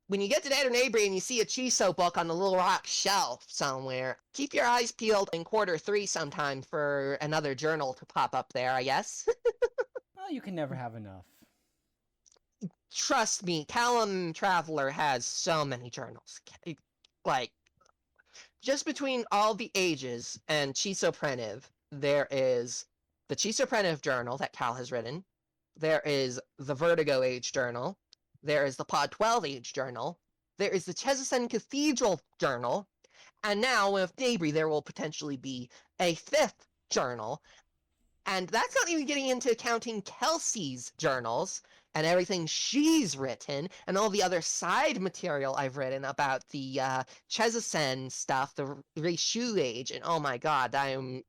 when you get to Eder Naybree and you see a Chiso book on the Little Rock shelf somewhere, keep your eyes peeled in quarter 3 sometime for another journal to pop up there, I guess. Well, you can never have enough. Trust me, Calum Traveler has so many journals. Like, just between all the ages and Chisopreniv, there is the Chisopreniv journal that Cal has written. There is the Vertigo Age journal. There is the Pod 12 Age journal. There is the C.C.N. Cathedral journal. And now with Naybree, there will potentially be a 5th journal. And that's not even getting into counting Kelsey's journals and everything she's written and all the other side material I've written about the C.C.N. stuff, the Reishu Age, and oh my god, I'm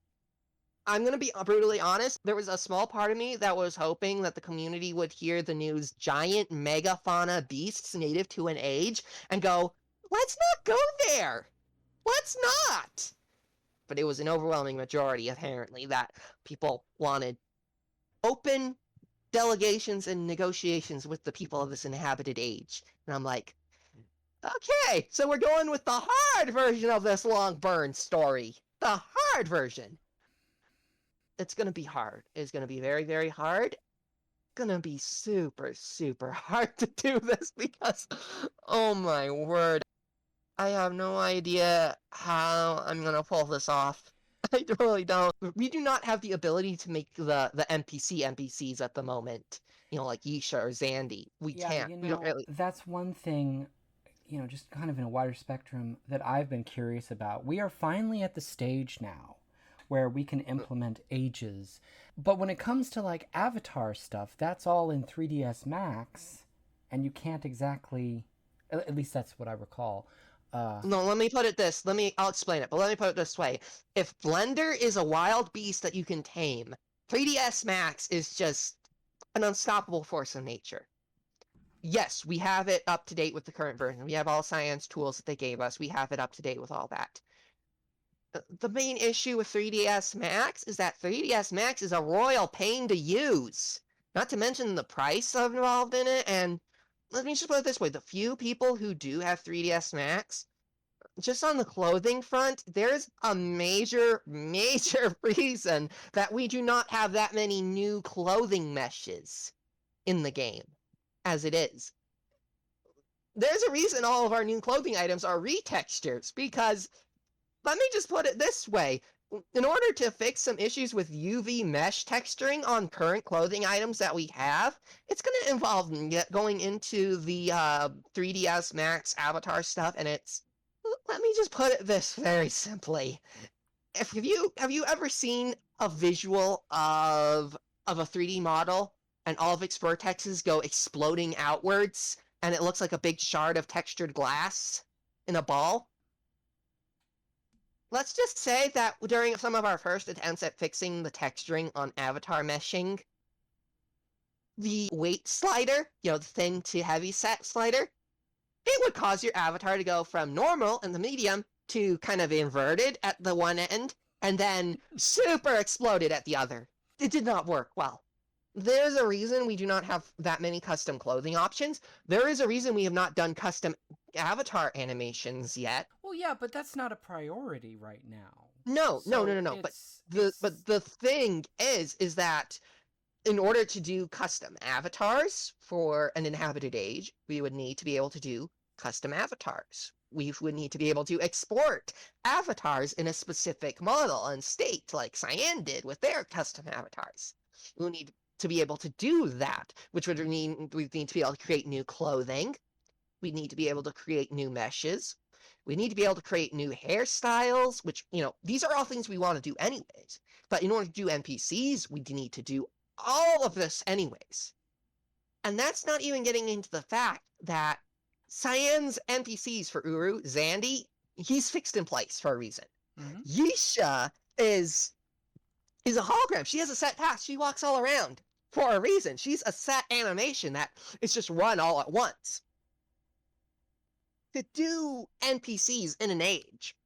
going to be brutally honest, there was a small part of me that was hoping that the community would hear the news giant megafauna beasts native to an age and go, let's not go there! Let's not! But it was an overwhelming majority, apparently, that people wanted open delegations and negotiations with the people of this inhabited age. And I'm like, okay, so we're going with the hard version of this long burn story. The hard version. It's going to be hard. It's going to be very, very hard. It's going to be super, super hard to do this because, oh my word, I have no idea how I'm going to pull this off. I really don't. We do not have the ability to make the NPCs at the moment. Like Yisha or Zandy. We can't. We don't really. That's one thing, just kind of in a wider spectrum that I've been curious about. We are finally at the stage now where we can implement ages. But when it comes to like avatar stuff, that's all in 3ds Max, and you can't exactly, at least that's what I recall. No, let me put it this. I'll explain it, but let me put it this way. If Blender is a wild beast that you can tame, 3ds Max is just an unstoppable force of nature. Yes, we have it up to date with the current version. We have all science tools that they gave us. We have it up to date with all that. The main issue with 3ds Max is that 3ds Max is a royal pain to use. Not to mention the price involved in it, and let me just put it this way. The few people who do have 3ds Max, just on the clothing front, there's a major, major reason that we do not have that many new clothing meshes in the game, as it is. There's a reason all of our new clothing items are retextures, because let me just put it this way. in order to fix some issues with UV mesh texturing on current clothing items that we have, it's going to involve going into the 3ds Max avatar stuff, and let me just put it this very simply. Have you ever seen a visual of a 3D model and all of its vertexes go exploding outwards and it looks like a big shard of textured glass in a ball? Let's just say that during some of our first attempts at fixing the texturing on avatar meshing, the weight slider, the thin to heavy set slider, it would cause your avatar to go from normal in the medium to kind of inverted at the one end, and then super exploded at the other. It did not work well. There's a reason we do not have that many custom clothing options. There is a reason we have not done custom avatar animations yet. Well, yeah, but that's not a priority right now. No. But the thing is that in order to do custom avatars for an inhabited age, we would need to be able to do custom avatars. We would need to be able to export avatars in a specific model and state, like C.S.N. did with their custom avatars. We'll need to be able to do that, which would mean we need to be able to create new clothing. We need to be able to create new meshes. We need to be able to create new hairstyles, which, these are all things we want to do anyways. But in order to do NPCs, we need to do all of this anyways. And that's not even getting into the fact that C.S.N.'s NPCs for Uru, Zandy, he's fixed in place for a reason. Mm-hmm. Yisha is a hologram. She has a set path. She walks all around for a reason. She's a set animation that is just run all at once. To do NPCs in an age,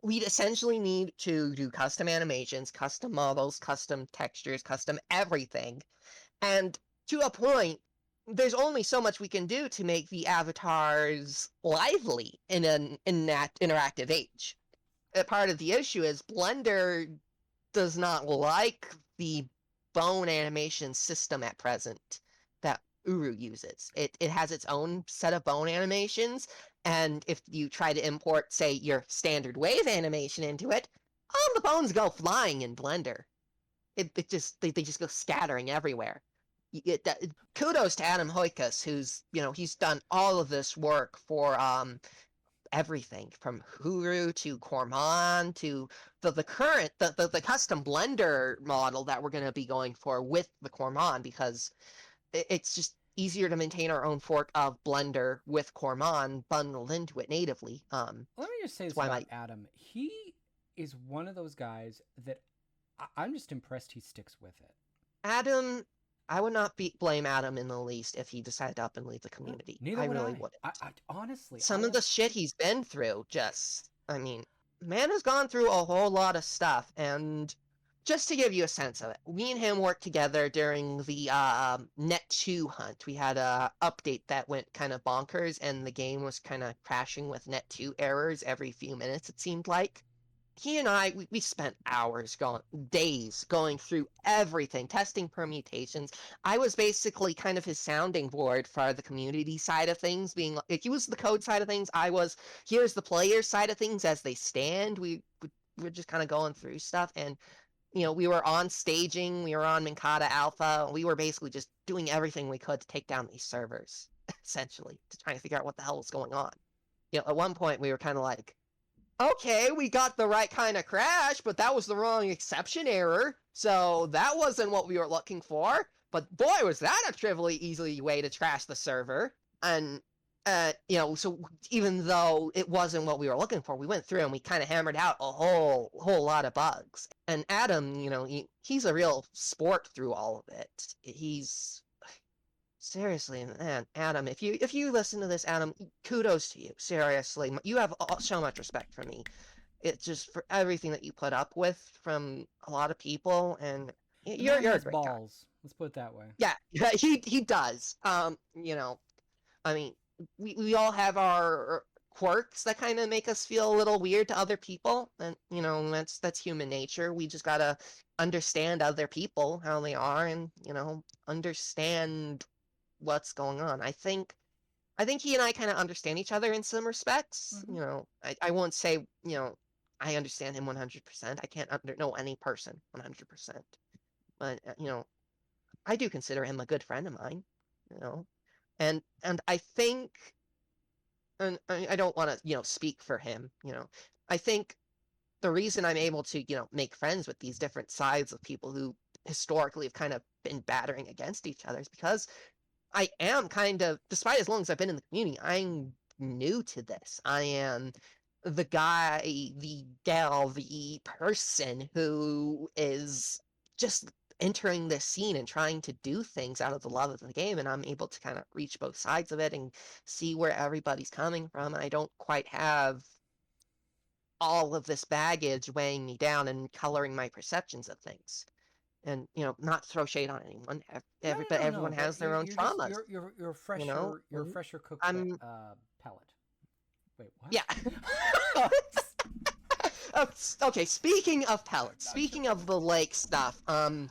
we'd essentially need to do custom animations, custom models, custom textures, custom everything. And to a point, there's only so much we can do to make the avatars lively in that interactive age. Part of the issue is Blender does not like the bone animation system at present that Uru uses. It has its own set of bone animations, and if you try to import, say, your standard wave animation into it, all the bones go flying in Blender. They just go scattering everywhere. Kudos to Adam Hoikas, who's, he's done all of this work for everything from Huru to Corman to the current the custom Blender model that we're going to be going for with the Corman, because it's just easier to maintain our own fork of Blender with Corman bundled into it natively. Let me just say this about Adam. He is one of those guys that I'm just impressed he sticks with it. Adam, I would not blame Adam in the least if he decided to up and leave the community. Neither I would really I. wouldn't. I honestly, some of the shit he's been through, man has gone through a whole lot of stuff, and just to give you a sense of it, me and him worked together during the Net 2 hunt. We had a update that went kind of bonkers, and the game was kind of crashing with Net 2 errors every few minutes, it seemed like. He and I, we spent days going through everything, testing permutations. I was basically kind of his sounding board for the community side of things, being like, he was the code side of things, here's the player side of things as they stand. We were just kind of going through stuff, and we were on staging, we were on Minkata Alpha, we were basically just doing everything we could to take down these servers, essentially, to try and figure out what the hell was going on. At one point we were kind of like, okay, we got the right kind of crash, but that was the wrong exception error, so that wasn't what we were looking for. But boy, was that a trivially easy way to trash the server. And, so even though it wasn't what we were looking for, we went through and we kind of hammered out a whole lot of bugs. And Adam, he's a real sport through all of it. Seriously, man, Adam, if you listen to this, Adam, kudos to you. Seriously, you have so much respect for me. It's just for everything that you put up with from a lot of people, and you're a great balls. Guy. Let's put it that way. Yeah, he does. We all have our quirks that kind of make us feel a little weird to other people, and that's human nature. We just gotta understand other people, how they are, and understand what's going on. I think he and I kind of understand each other in some respects. Mm-hmm. I won't say I understand him 100%. I can't know any person 100%. But, I do consider him a good friend of mine, you know. And I think, and I don't want to, speak for him, I think the reason I'm able to, make friends with these different sides of people who historically have kind of been battering against each other is because I am kind of, despite as long as I've been in the community, I'm new to this. I am the guy, the gal, the person who is just entering this scene and trying to do things out of the love of the game, and I'm able to kind of reach both sides of it and see where everybody's coming from. And I don't quite have all of this baggage weighing me down and coloring my perceptions of things. And not to throw shade on anyone. No, But no, no, no. everyone has their own You're just traumas. you're And fresher cooked I'm pellet. Wait, what? yeah. Okay. Speaking of pellets, speaking of the lake stuff, boy,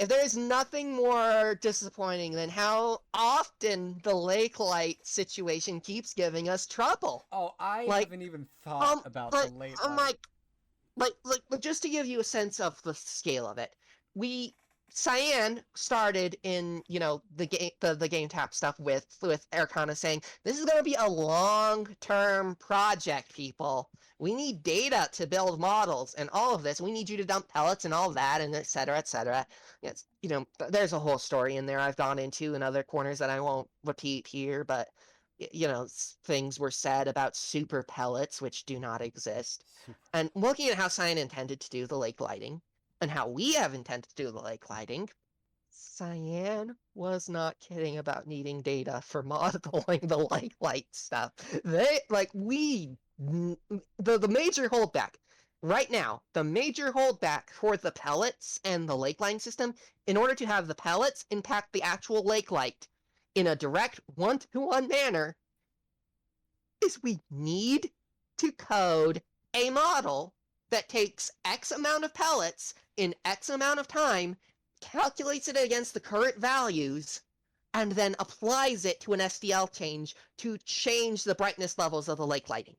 if there's nothing more disappointing than how often the lake light situation keeps giving us trouble. Oh, I Like, haven't even thought about the late I'm light. like, just to give you a sense of the scale of it, C.C.N started in the game tap stuff with Arcana saying this is going to be a long-term project, people. We need data to build models and all of this. We need you to dump pellets and all that, and et cetera, et cetera. It's, there's a whole story in there I've gone into in other corners that I won't repeat here, but things were said about super pellets, which do not exist. Super. And looking at how C.C.N intended to do the lake lighting, and how we have intended to do the lake lighting, C.C.N was not kidding about needing data for modeling the lake light stuff. The major holdback right now, the major holdback for the pellets and the lake line system, in order to have the pellets impact the actual lake light in a direct one-to-one manner, is we need to code a model that takes X amount of pellets in X amount of time, calculates it against the current values, and then applies it to an SDL change to change the brightness levels of the lake lighting.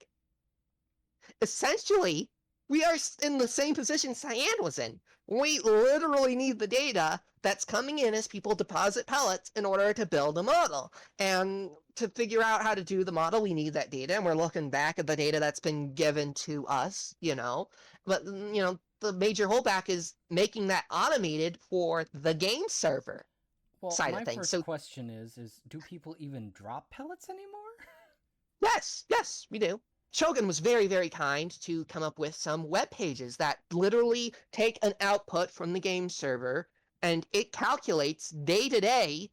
Essentially, we are in the same position C.C.N was in. We literally need the data that's coming in as people deposit pellets in order to build a model. And to figure out how to do the model, we need that data, and we're looking back at the data that's been given to us, But, the major holdback is making that automated for the game server side of things. My first question is do people even drop pellets anymore? Yes, we do. Shogun was very, very kind to come up with some web pages that literally take an output from the game server, and it calculates day to day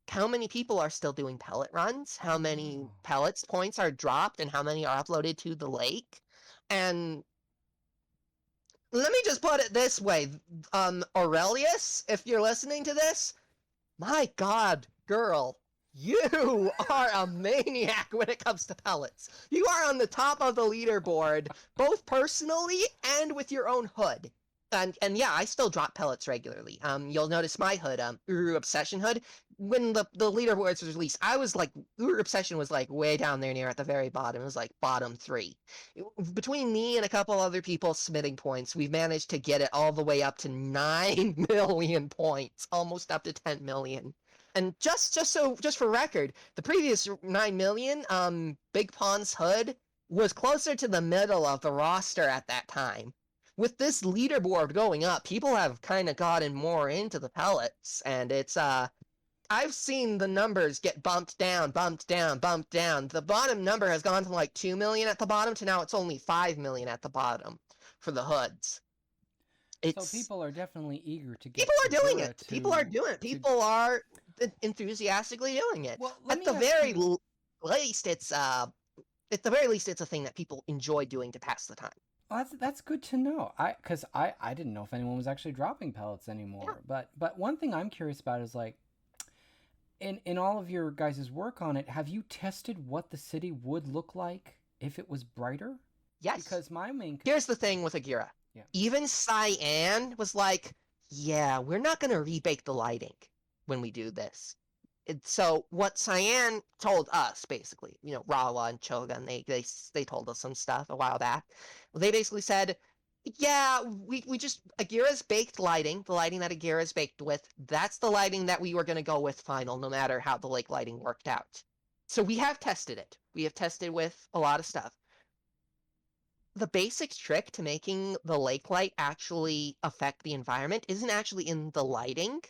how many people are still doing pellet runs, how many pellets points are dropped, and how many are uploaded to the lake. And let me just put it this way, Aurelius, if you're listening to this, my God, girl, you are a maniac when it comes to pellets. You are on the top of the leaderboard, both personally and with your own hood. And yeah, I still drop pellets regularly. You'll notice my hood, Uru Obsession hood. When the leaderboards was released, I was like, Uru Obsession was like way down there near at the very bottom. It was like bottom 3. Between me and a couple other people submitting points, we've managed to get it all the way up to 9 million points, almost up to 10 million. And just for record, the previous 9 million, Big Pond's hood was closer to the middle of the roster at that time. With this leaderboard going up, people have kind of gotten more into the pellets, and it's, I've seen the numbers get bumped down. The bottom number has gone from like 2 million at the bottom to now it's only 5 million at the bottom for the hoods. So people are definitely eager to get. People are doing it. People are doing it. People are enthusiastically doing it. Well, at the very least, it's a thing that people enjoy doing to pass the time. Well, that's good to know. Because I didn't know if anyone was actually dropping pellets anymore. Yeah. But one thing I'm curious about is like, in all of your guys' work on it, have you tested what the city would look like if it was brighter? Yes. Because my main... Here's the thing with Agira. Yeah. Even C.C.N was like, yeah, we're not going to rebake the lighting when we do this. So what C.S.N. told us, basically, Rawa and Chogun, they told us some stuff a while back. They basically said, yeah, we just Agira's baked lighting, the lighting that Agira's baked with, that's the lighting that we were going to go with final, no matter how the lake lighting worked out. So we have tested it. We have tested with a lot of stuff. The basic trick to making the lake light actually affect the environment isn't actually in the lighting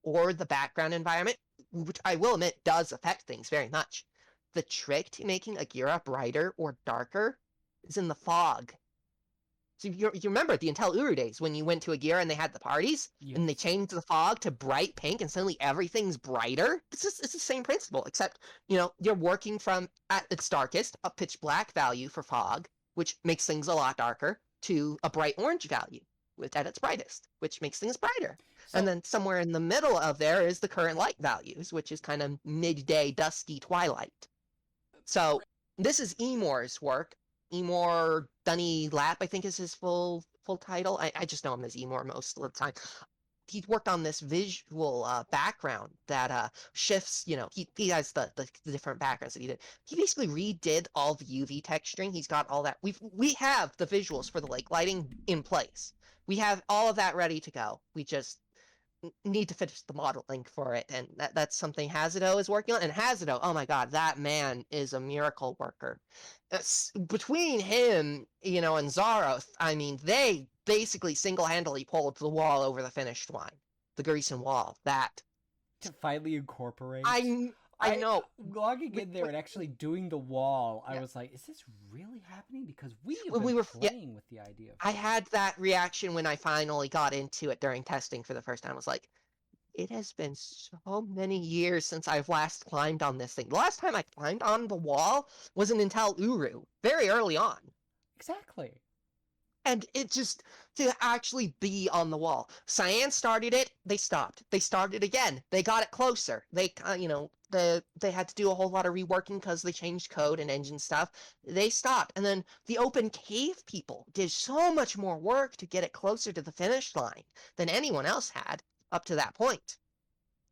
or the background environment, which I will admit does affect things very much. The trick to making Agira brighter or darker is in the fog. So you remember the Intel Uru days when you went to Agira and they had the parties and they Yes. changed the fog to bright pink and suddenly everything's brighter? It's the same principle, except, you're working from at its darkest, a pitch black value for fog, which makes things a lot darker, to a bright orange value at its brightest, which makes things brighter. And So then somewhere in the middle of there is the current light values, which is kind of midday, dusky twilight. So this is Emor's work. Emor Dunny Lap, I think is his full title. I just know him as Emor most of the time. He worked on this visual background that shifts, he has the different backgrounds that he did. He basically redid all the UV texturing. He's got all that. We have the visuals for the lake lighting in place. We have all of that ready to go. We just need to finish the modeling for it, and that's something Hazuto is working on. And Hazuto, oh my god, that man is a miracle worker. Between him, and Zaroth, I mean, they basically single-handedly pulled the wall over the finished line, the Grecian wall. That to finally incorporate. I know. Logging in there and actually doing the wall, I Yeah. was like, is this really happening? Because we have We been were playing with the idea of I had that reaction when I finally got into it during testing for the first time. I was like, it has been so many years since I've last climbed on this thing. The last time I climbed on the wall was in Intel Uru, very early on. Exactly. And it just, to actually be on the wall. C.S.N. started it, they stopped. They started again. They got it closer. They, they had to do a whole lot of reworking because they changed code and engine stuff. They stopped. And then the open cave people did so much more work to get it closer to the finish line than anyone else had up to that point.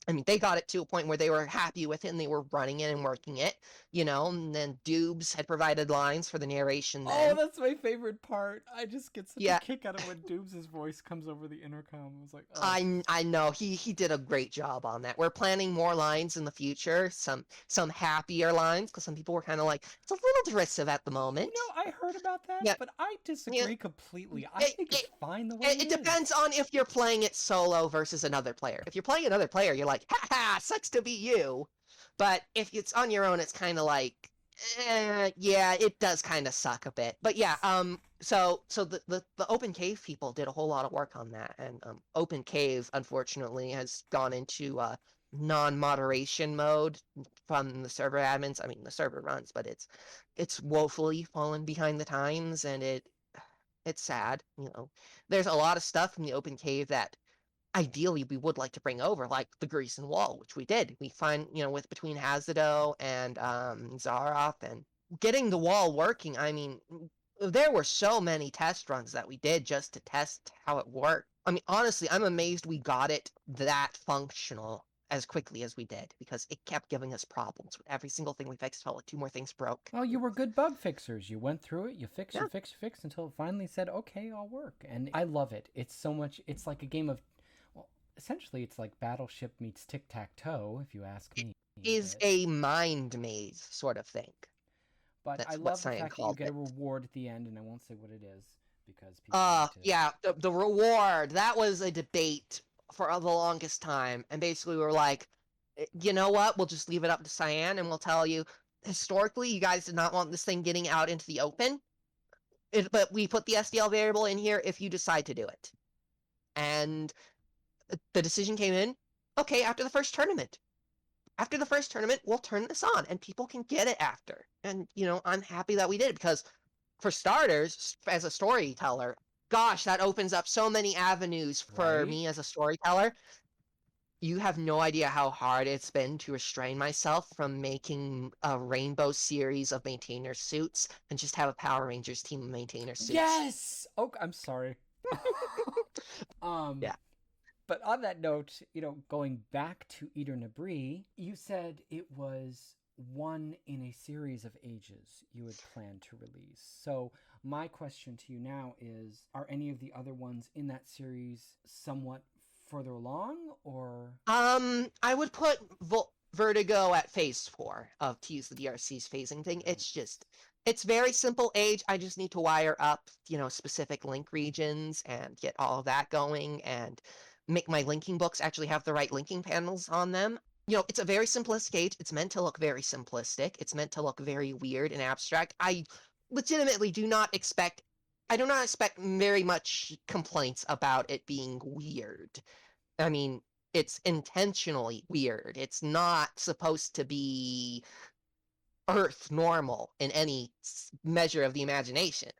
I mean, they got it to a point where they were happy with it and they were running it and working it, and then Dubes had provided lines for the narration then. Oh, that's my favorite part. I just get such Yeah. a kick out of when Dubes' voice comes over the intercom. I was like, oh. I know he did a great job on that. We're planning more lines in the future, some happier lines, because some people were kind of like, it's a little derisive at the moment. I heard about that, Yeah. but I disagree Yeah. completely. I think it's fine the way It depends on if you're playing it solo versus another player. If you're playing another player, you're like, ha ha, sucks to be you. But if it's on your own, it's kind of like, yeah, it does kind of suck a bit. But yeah, so the Open Cave people did a whole lot of work on that, and Open Cave unfortunately has gone into non-moderation mode from the server admins. I mean, the server runs, but it's woefully fallen behind the times, and it's sad. There's a lot of stuff from the Open Cave that ideally we would like to bring over, like the Grecian Wall, which we did. We find, with between Hazuto and Zaroff and getting the wall working. I mean, there were so many test runs that we did just to test how it worked. I mean, honestly, I'm amazed we got it that functional as quickly as we did, because it kept giving us problems with every single thing we fixed. Felt like two more things broke. Well, you were good bug fixers. You went through it, you fixed, Yeah. you fixed, you fixed until it finally said, okay, I'll work. And I love it. It's so much, it's like a game of, well, essentially it's like Battleship meets tic-tac-toe, if you ask me. Is a mind maze sort of thing. But That's I what love the C.S.N. fact that you called get a it. reward at the end, and I won't say what it is, because people need to... Yeah, the reward, that was a debate for the longest time. And basically we were like, you know what? We'll just leave it up to C.S.N. and we'll tell you, historically, you guys did not want this thing getting out into the open. But we put the SDL variable in here if you decide to do it. And the decision came in, okay, after the first tournament. After the first tournament, we'll turn this on and people can get it after. And, I'm happy that we did, because for starters, as a storyteller, gosh, that opens up so many avenues for Right? me as a storyteller. You have no idea how hard it's been to restrain myself from making a rainbow series of maintainer suits and just have a Power Rangers team of maintainer suits. Yes! Oh, I'm sorry. Yeah. But on that note, going back to Eder Naybree, you said it was one in a series of ages you had planned to release. So my question to you now is, are any of the other ones in that series somewhat further along, or? I would put Vertigo at phase 4 of, to use the DRC's phasing thing. It's very simple age. I just need to wire up, specific link regions and get all of that going and make my linking books actually have the right linking panels on them. It's a very simplistic age. It's meant to look very simplistic. It's meant to look very weird and abstract. I legitimately do not expect very much complaints about it being weird. I mean, it's intentionally weird. It's not supposed to be Earth normal in any measure of the imagination.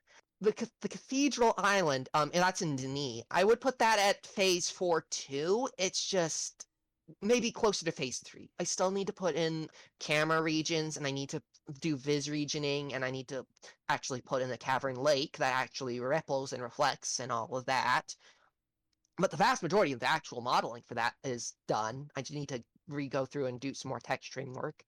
The Cathedral Island, and that's in Denis. I would put that at phase 4 too. It's just maybe closer to phase 3. I still need to put in camera regions, and I need to do viz regioning, and I need to actually put in the cavern lake that actually ripples and reflects and all of that. But the vast majority of the actual modeling for that is done. I just need to re-go through and do some more texturing work.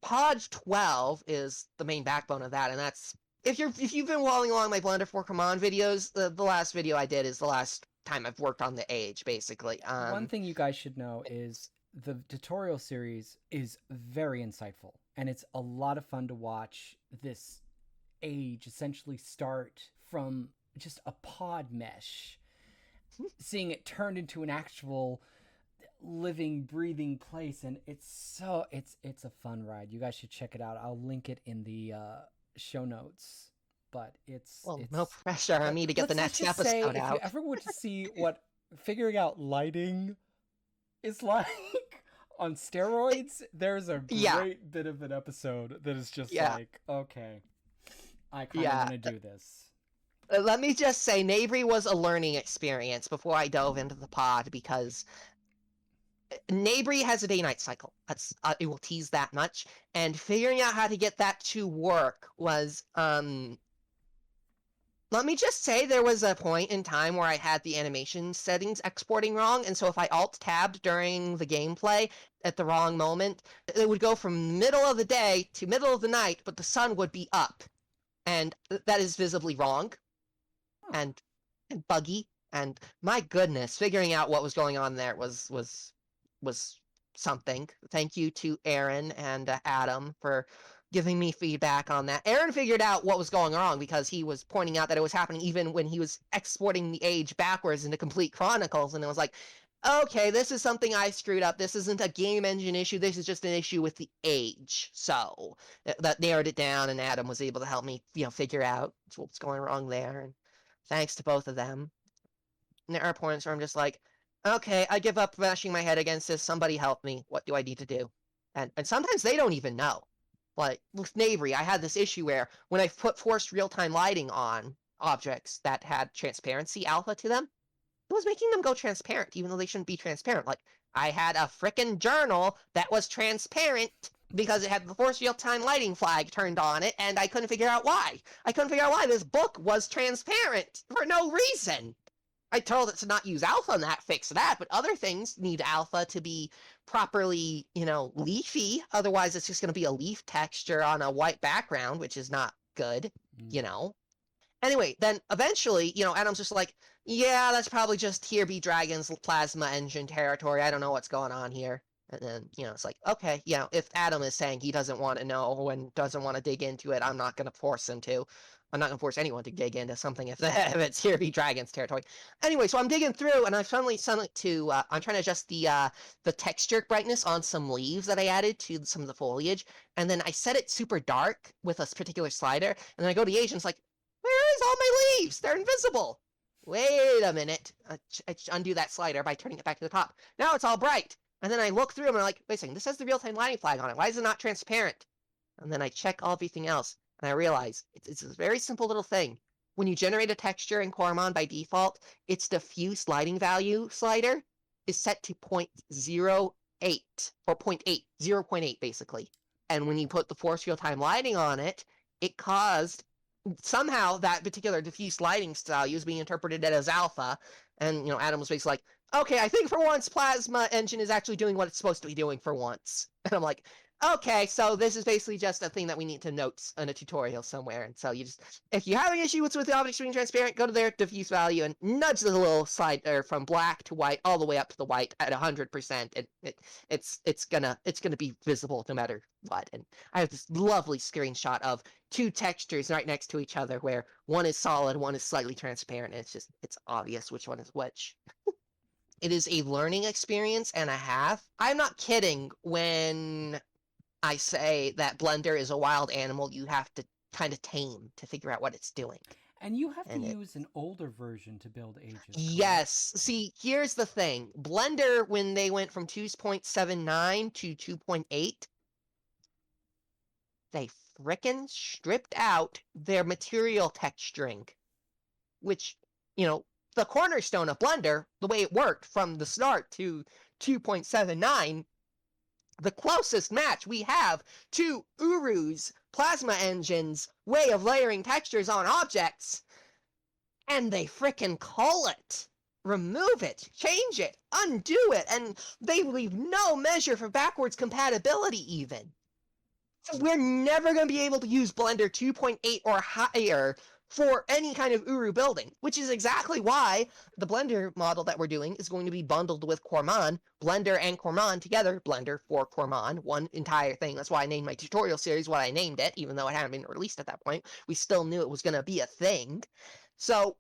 Pod 12 is the main backbone of that, and that's if you've been following along my Blender for Command videos, the last video I did is the last time I've worked on the age, basically. One thing you guys should know is the tutorial series is very insightful, and it's a lot of fun to watch this age essentially start from just a pod mesh, seeing it turned into an actual living, breathing place, and it's a fun ride. You guys should check it out. I'll link it in the show notes. But it's no pressure on me to get the next episode out. If you ever want to see what figuring out lighting is like on steroids, there's a great bit of an episode that is just like, okay, I kind of want to do this. Let me just say, Naybree was a learning experience before I dove into the pod, because Naybree has a day-night cycle. It will tease that much, and figuring out how to get that to work was, let me just say, there was a point in time where I had the animation settings exporting wrong, and so if I alt-tabbed during the gameplay at the wrong moment, it would go from middle of the day to middle of the night, but the sun would be up, and that is visibly wrong. And buggy, and my goodness, figuring out what was going on there was something. Thank you to Aaron and Adam for giving me feedback on that. Aaron figured out what was going wrong because he was pointing out that it was happening even when he was exporting the age backwards into Complete Chronicles, and it was like, okay, this is something I screwed up. This isn't a game engine issue. This is just an issue with the age. So that narrowed it down, and Adam was able to help me, figure out what's going wrong there. And thanks to both of them. And there are points where I'm just like, okay, I give up bashing my head against this. Somebody help me. What do I need to do? And sometimes they don't even know. Like, with Naybree, I had this issue where when I put forced real-time lighting on objects that had transparency alpha to them, it was making them go transparent, even though they shouldn't be transparent. Like, I had a frickin' journal that was transparent because it had the forced real-time lighting flag turned on it, and I couldn't figure out why. I couldn't figure out why this book was transparent for no reason. I told it to not use alpha, and that fixed that, but other things need alpha to be properly, leafy. Otherwise, it's just going to be a leaf texture on a white background, which is not good, Anyway, then eventually, Adam's just like, yeah, that's probably just Here Be Dragon's plasma engine territory. I don't know what's going on here. And then, it's like, okay, if Adam is saying he doesn't want to know and doesn't want to dig into it, I'm not going to force him to. I'm not going to force anyone to dig into something if it's Here Be Dragon's territory. Anyway, so I'm digging through, and I've suddenly to, I'm trying to adjust the texture brightness on some leaves that I added to some of the foliage, and then I set it super dark with a particular slider, and then I go to the age, and it's like, where is all my leaves? They're invisible. Wait a minute. I undo that slider by turning it back to the top. Now it's all bright. And then I look through them and I'm like, wait a second, this has the real-time lighting flag on it. Why is it not transparent? And then I check everything else, and I realize it's a very simple little thing. When you generate a texture in Coromon by default, its diffuse lighting value slider is set to 0.08, or 0.8 basically. And when you put the force real-time lighting on it, it caused somehow that particular diffuse lighting value is being interpreted as alpha, And, Adam was basically like, okay, I think for once Plasma Engine is actually doing what it's supposed to be doing for once. And I'm like, okay, so this is basically just a thing that we need to note in a tutorial somewhere. And so if you have an issue with the objects being transparent, go to their diffuse value and nudge the little slider from black to white all the way up to the white at 100%. And it's gonna be visible no matter what. And I have this lovely screenshot of two textures right next to each other where one is solid, one is slightly transparent. And it's obvious which one is which. It is a learning experience and a half. I'm not kidding when I say that Blender is a wild animal you have to kind of tame to figure out what it's doing. And you have to use an older version to build ages. Correct? Yes. See, here's the thing. Blender, when they went from 2.79 to 2.8, they frickin' stripped out their material texturing, which, the cornerstone of Blender, the way it worked from the start to 2.79, the closest match we have to Uru's Plasma Engine's way of layering textures on objects, and they frickin' call it, remove it, change it, undo it, and they leave no measure for backwards compatibility even. So we're never going to be able to use Blender 2.8 or higher for any kind of Uru building, which is exactly why the Blender model that we're doing is going to be bundled with Corman, Blender and Corman together, Blender for Corman, one entire thing. That's why I named my tutorial series what I named it, even though it hadn't been released at that point. We still knew it was going to be a thing. So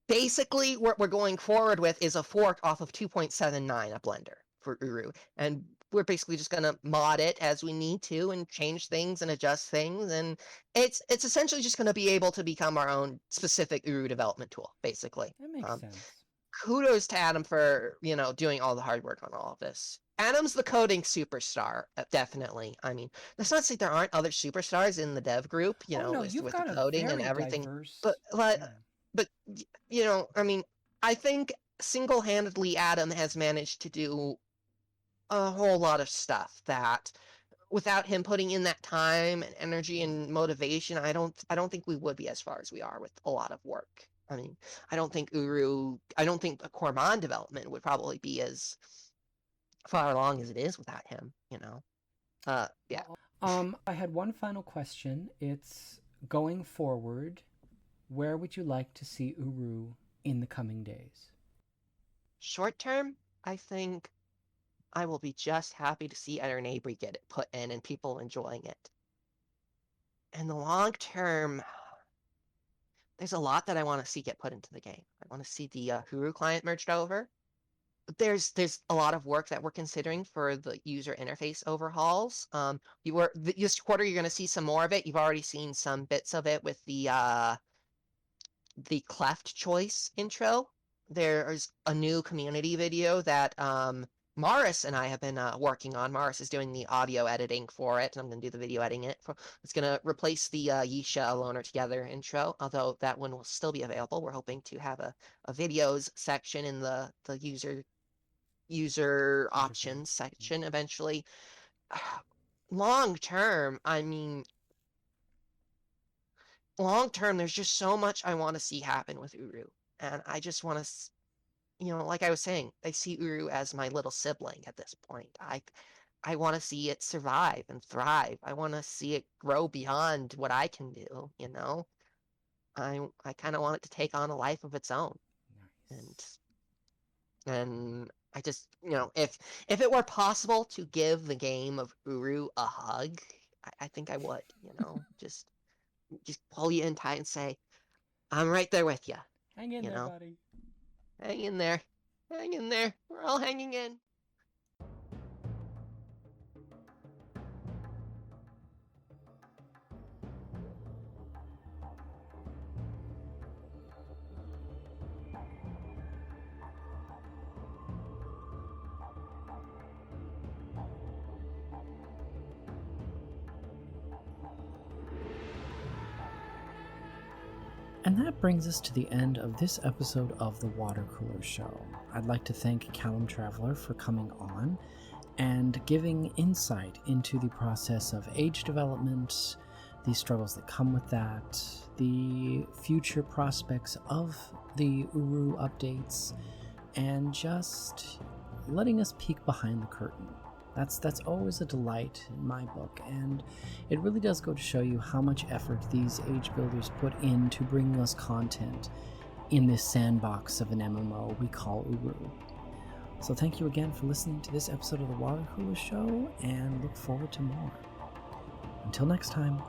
basically what we're going forward with is a fork off of 2.79 of Blender for Uru, and we're basically just going to mod it as we need to and change things and adjust things, and it's essentially just going to be able to become our own specific Uru development tool, basically. That makes sense. Kudos to Adam for, doing all the hard work on all of this. Adam's the coding superstar, definitely. I mean, that's not to say there aren't other superstars in the dev group, with the coding and everything. Diverse... But I mean, I think single-handedly Adam has managed to do a whole lot of stuff that without him putting in that time and energy and motivation, I don't think we would be as far as we are with a lot of work. I mean, I don't think the Corman development would probably be as far along as it is without him, yeah. I had one final question. It's going forward, where would you like to see Uru in the coming days? Short term, I think I will be just happy to see Eder Naybree get it put in and people enjoying it. In the long term, there's a lot that I want to see get put into the game. I want to see the Huru client merged over. There's a lot of work that we're considering for the user interface overhauls. This quarter you're going to see some more of it. You've already seen some bits of it with the cleft choice intro. There's a new community video that Morris and I have been working on. Morris is doing the audio editing for it, and I'm going to do the video editing it. It's going to replace the Yisha Alone Are Together intro, although that one will still be available. We're hoping to have a videos section in the user options section eventually. Long term, there's just so much I want to see happen with Uru, and I just want to... like I was saying, I see Uru as my little sibling at this point. I want to see it survive and thrive. I want to see it grow beyond what I can do, I kind of want it to take on a life of its own. Nice. And I just, if it were possible to give the game of Uru a hug, I think I would, just pull you in tight and say, I'm right there with you. Hang in there, buddy. Hang in there. Hang in there. We're all hanging in. And that brings us to the end of this episode of the WaterCooler Show. I'd like to thank Calum Traveler for coming on and giving insight into the process of age development, the struggles that come with that, the future prospects of the Uru updates, and just letting us peek behind the curtain. That's always a delight in my book, and it really does go to show you how much effort these age builders put into bringing us content in this sandbox of an MMO we call Uru. So thank you again for listening to this episode of the WaterCooler Show, and look forward to more. Until next time.